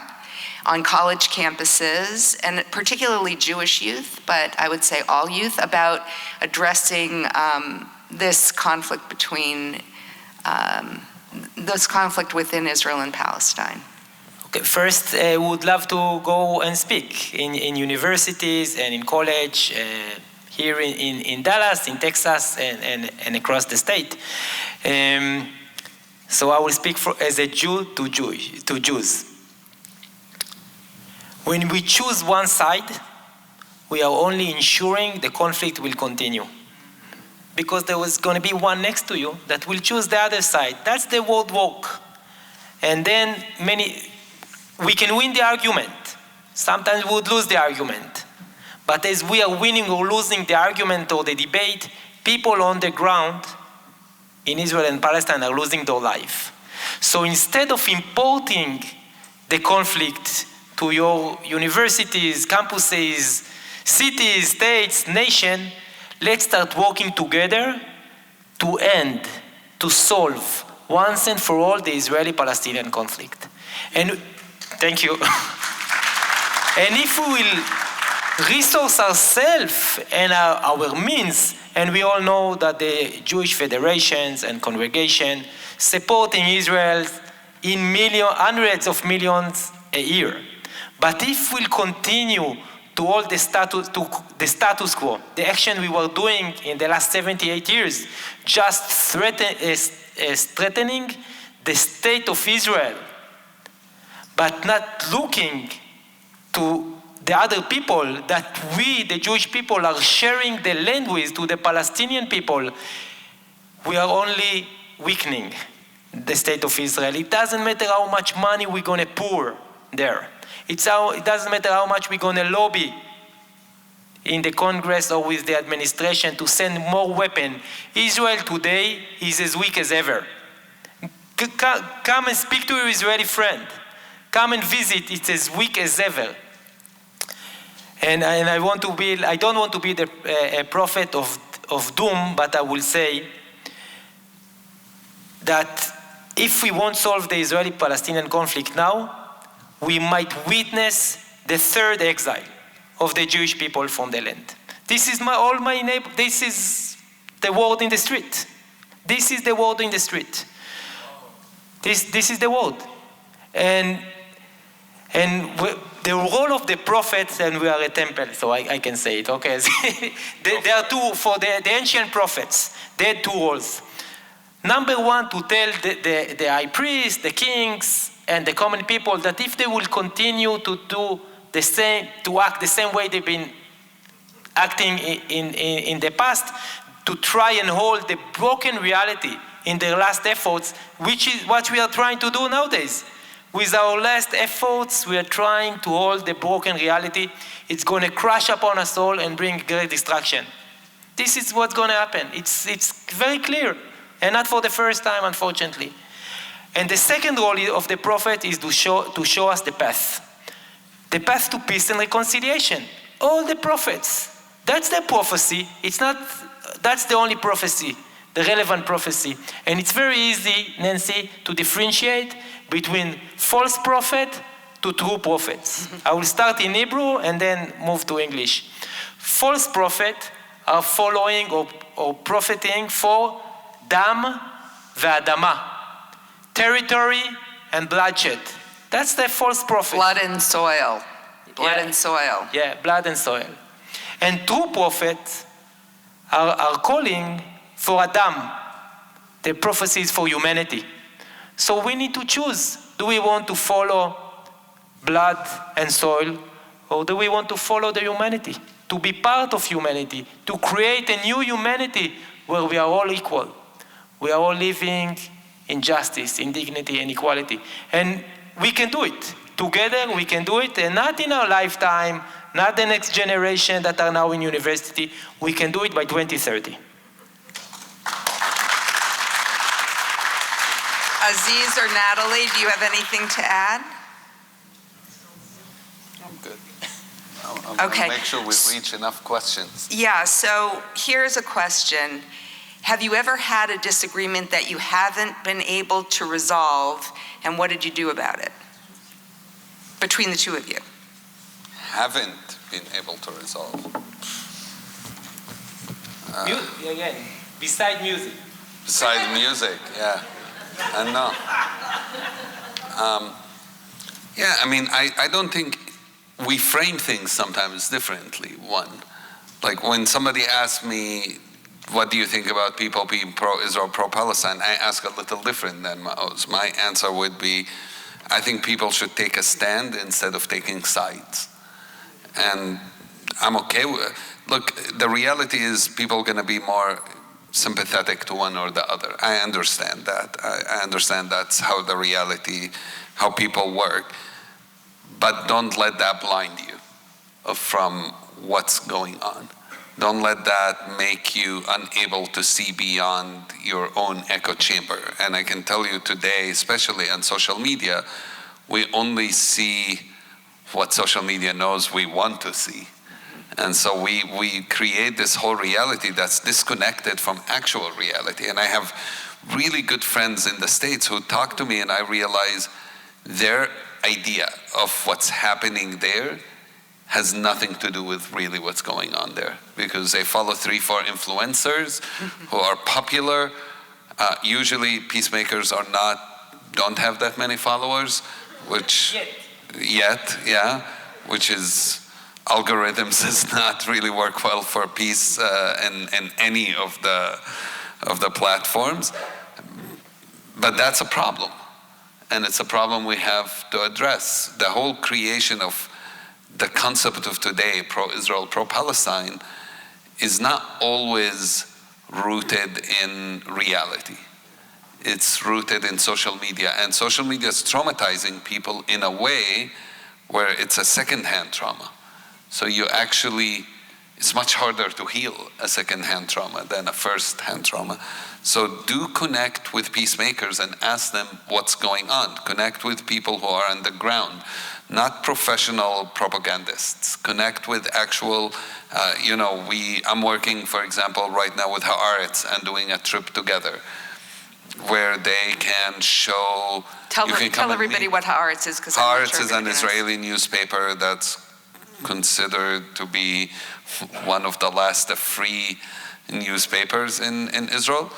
on college campuses, and particularly Jewish youth, but I would say all youth, about addressing this conflict between, this conflict within Israel and Palestine? First, would love to go and speak in universities and in college, here in Dallas, in Texas, and across the state. So I will speak as a Jew to Jews. When we choose one side, we are only ensuring the conflict will continue. Because there was going to be one next to you that will choose the other side. That's the world walk. And then we can win the argument. Sometimes we would lose the argument. But as we are winning or losing the argument or the debate, people on the ground in Israel and Palestine are losing their life. So instead of importing the conflict to your universities, campuses, cities, states, nation, let's start working together to end, to solve once and for all the Israeli-Palestinian conflict. And thank you. And if we will resource ourselves and our means, and we all know that the Jewish federations and congregation supporting Israel in hundreds of millions a year. But if we'll continue to hold the status quo, the action we were doing in the last 78 years, just threatening the state of Israel, but not looking to the other people that we, the Jewish people, are sharing the land with, to the Palestinian people, we are only weakening the state of Israel. It doesn't matter how much money we're going to pour there. It doesn't matter how much we're going to lobby in the Congress or with the administration to send more weapons. Israel today is as weak as ever. Come and speak to your Israeli friend. Come and visit. It's as weak as ever. And I don't want to be a prophet of doom, but I will say that if we won't solve the Israeli-Palestinian conflict now, we might witness the third exile of the Jewish people from the land. This is this is the word in the street. This is the word in the street. This is the word. And the role of the prophets, and we are a temple, so I can say it, okay? There are two, for the ancient prophets, they had two roles. Number one, to tell the high priest, the kings, and the common people that if they will continue to do the same, to act the same way they've been acting in the past, to try and hold the broken reality in their last efforts, which is what we are trying to do nowadays. With our last efforts, we are trying to hold the broken reality. It's going to crash upon us all and bring great destruction. This is what's going to happen. It's very clear, and not for the first time, unfortunately. And the second role of the prophet is to show us the path to peace and reconciliation. All the prophets, that's the prophecy. That's the only prophecy, the relevant prophecy. And it's very easy, Nancy, to differentiate between false prophet to true prophets. I will start in Hebrew and then move to English. False prophets are following or profiting for dam ve'adama, territory and bloodshed. That's the false prophet. Blood and soil. Blood and soil. Yeah, blood and soil. And true prophets are calling for Adam. The prophecy is for humanity. So we need to choose. Do we want to follow blood and soil, or do we want to follow the humanity? To be part of humanity, to create a new humanity where we are all equal. We are all living in justice, in dignity, and equality. And we can do it. Together we can do it, and not in our lifetime, not the next generation that are now in university. We can do it by 2030. Aziz or Natalie, do you have anything to add? I'm good. I'm Okay. going to make sure we reach enough questions. Yeah, so here's a question. Have you ever had a disagreement that you haven't been able to resolve, and what did you do about it? Between the two of you. Haven't been able to resolve. Music, again, beside music. Besides music, yeah. I know. Yeah, I mean, I don't think we frame things sometimes differently. One, like when somebody asks me, what do you think about people being pro-Israel, pro-Palestine? I ask a little different than Maoz. My answer would be, I think people should take a stand instead of taking sides. And I'm okay with it. Look, the reality is people are going to be more sympathetic to one or the other. I understand that. I understand that's how the reality, how people work. But don't let that blind you from what's going on. Don't let that make you unable to see beyond your own echo chamber. And I can tell you today, especially on social media, we only see what social media knows we want to see. And so we create this whole reality that's disconnected from actual reality. And I have really good friends in the States who talk to me, and I realize their idea of what's happening there has nothing to do with really what's going on there, because they follow 3-4 influencers who are popular. Usually peacemakers don't have that many followers, which which is algorithms does not really work well for peace in any of the platforms. But that's a problem, and it's a problem we have to address. The whole creation of the concept of today, pro-Israel, pro-Palestine, is not always rooted in reality. It's rooted in social media, and social media is traumatizing people in a way where it's a second-hand trauma. So it's much harder to heal a second-hand trauma than a first-hand trauma. So do connect with peacemakers and ask them what's going on. Connect with people who are on the ground, not professional propagandists. Connect with actual, I'm working, for example, right now with Haaretz and doing a trip together where they can show. Tell everybody what Haaretz is, because Haaretz is an Israeli newspaper that's considered to be one of the last free newspapers in Israel.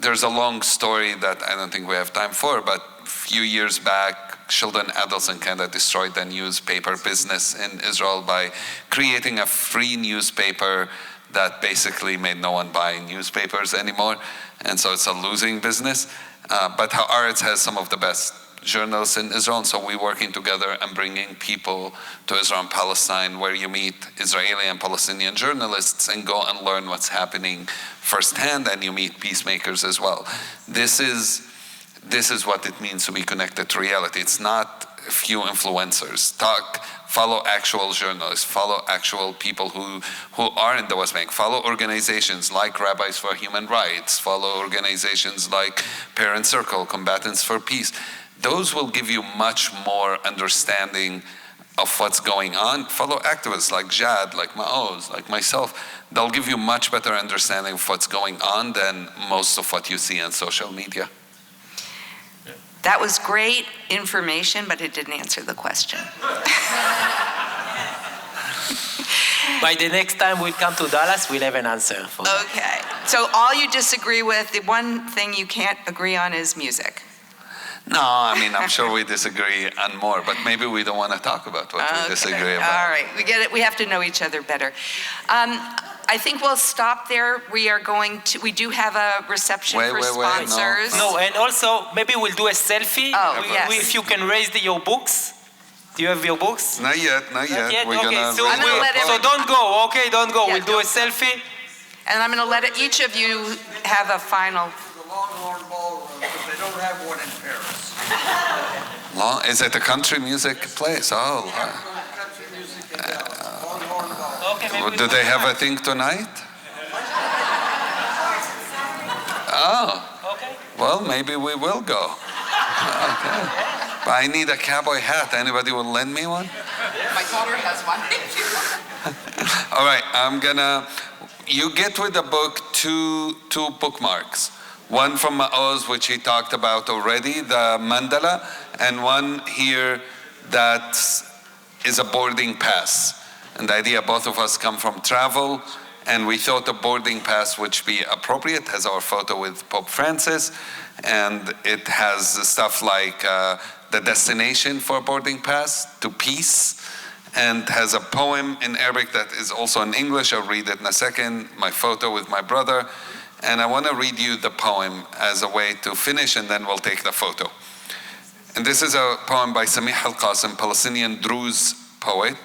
There's a long story that I don't think we have time for, but a few years back, Sheldon Adelson kind of destroyed the newspaper business in Israel by creating a free newspaper that basically made no one buy newspapers anymore. And so it's a losing business. But Haaretz has some of the best journalists in Israel, and so we're working together and bringing people to Israel and Palestine, where you meet Israeli and Palestinian journalists and go and learn what's happening firsthand, and you meet peacemakers as well. This is what it means to be connected to reality. It's not a few influencers. Follow actual journalists, follow actual people who are in the West Bank, follow organizations like Rabbis for Human Rights, follow organizations like Parent Circle, Combatants for Peace. Those will give you much more understanding of what's going on. Follow activists like Jad, like Maoz, like myself. They'll give you much better understanding of what's going on than most of what you see on social media. That was great information, but it didn't answer the question. By the next time we come to Dallas, we'll have an answer for that. Okay. So all you disagree with, the one thing you can't agree on is music. No, I mean, I'm sure we disagree on more, but maybe we don't want to talk about what we disagree about. All right, we get it. We have to know each other better. I think we'll stop there. We do have a reception for sponsors. No, and also, maybe we'll do a selfie. Oh, yes. If you can raise your books. Do you have your books? Not yet. We're okay, so don't go, okay? Don't go. Yeah, we'll do a selfie. And I'm going to let each of you have a final. The Longhorn Ballroom, because they don't have one in Paris. Is it a country music place? Oh. Country music in Dallas. Longhorn Ballroom. Okay, maybe Do they have a thing tonight? Oh. Okay. Well, maybe we will go. Okay. But I need a cowboy hat. Anybody will lend me one? My daughter has one. All right, you get with the book two bookmarks. One from Maoz, which he talked about already, the mandala, and one here that is a boarding pass. And the idea, both of us come from travel, and we thought a boarding pass would be appropriate. It has our photo with Pope Francis, and it has stuff like the destination for boarding pass to peace, and has a poem in Arabic that is also in English. I'll read it in a second. My photo with my brother. And I want to read you the poem as a way to finish, and then we'll take the photo. And this is a poem by Samih Al-Qasim, Palestinian Druze poet.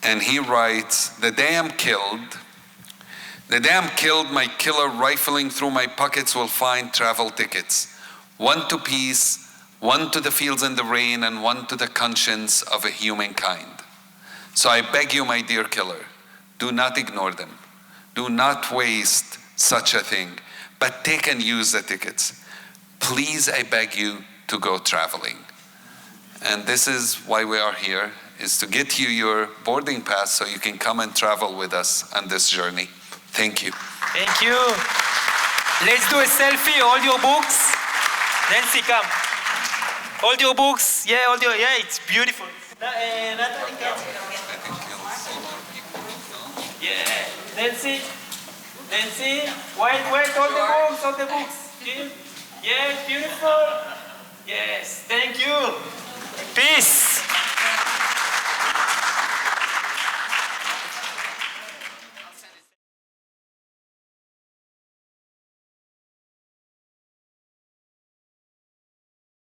And he writes, the day I'm killed, my killer rifling through my pockets will find travel tickets. One to peace, one to the fields and the rain, and one to the conscience of a humankind. So I beg you, my dear killer, do not ignore them. Do not waste such a thing, but take and use the tickets. Please, I beg you to go traveling. And this is why we are here, is to get you your boarding pass so you can come and travel with us on this journey. Thank you. Thank you. Let's do a selfie. Hold your books. Nancy, come. Hold your books. Yeah, it's beautiful. Natalie, come. Yeah, Nancy, wait, hold the books. Yes, beautiful. Yes, thank you. Peace.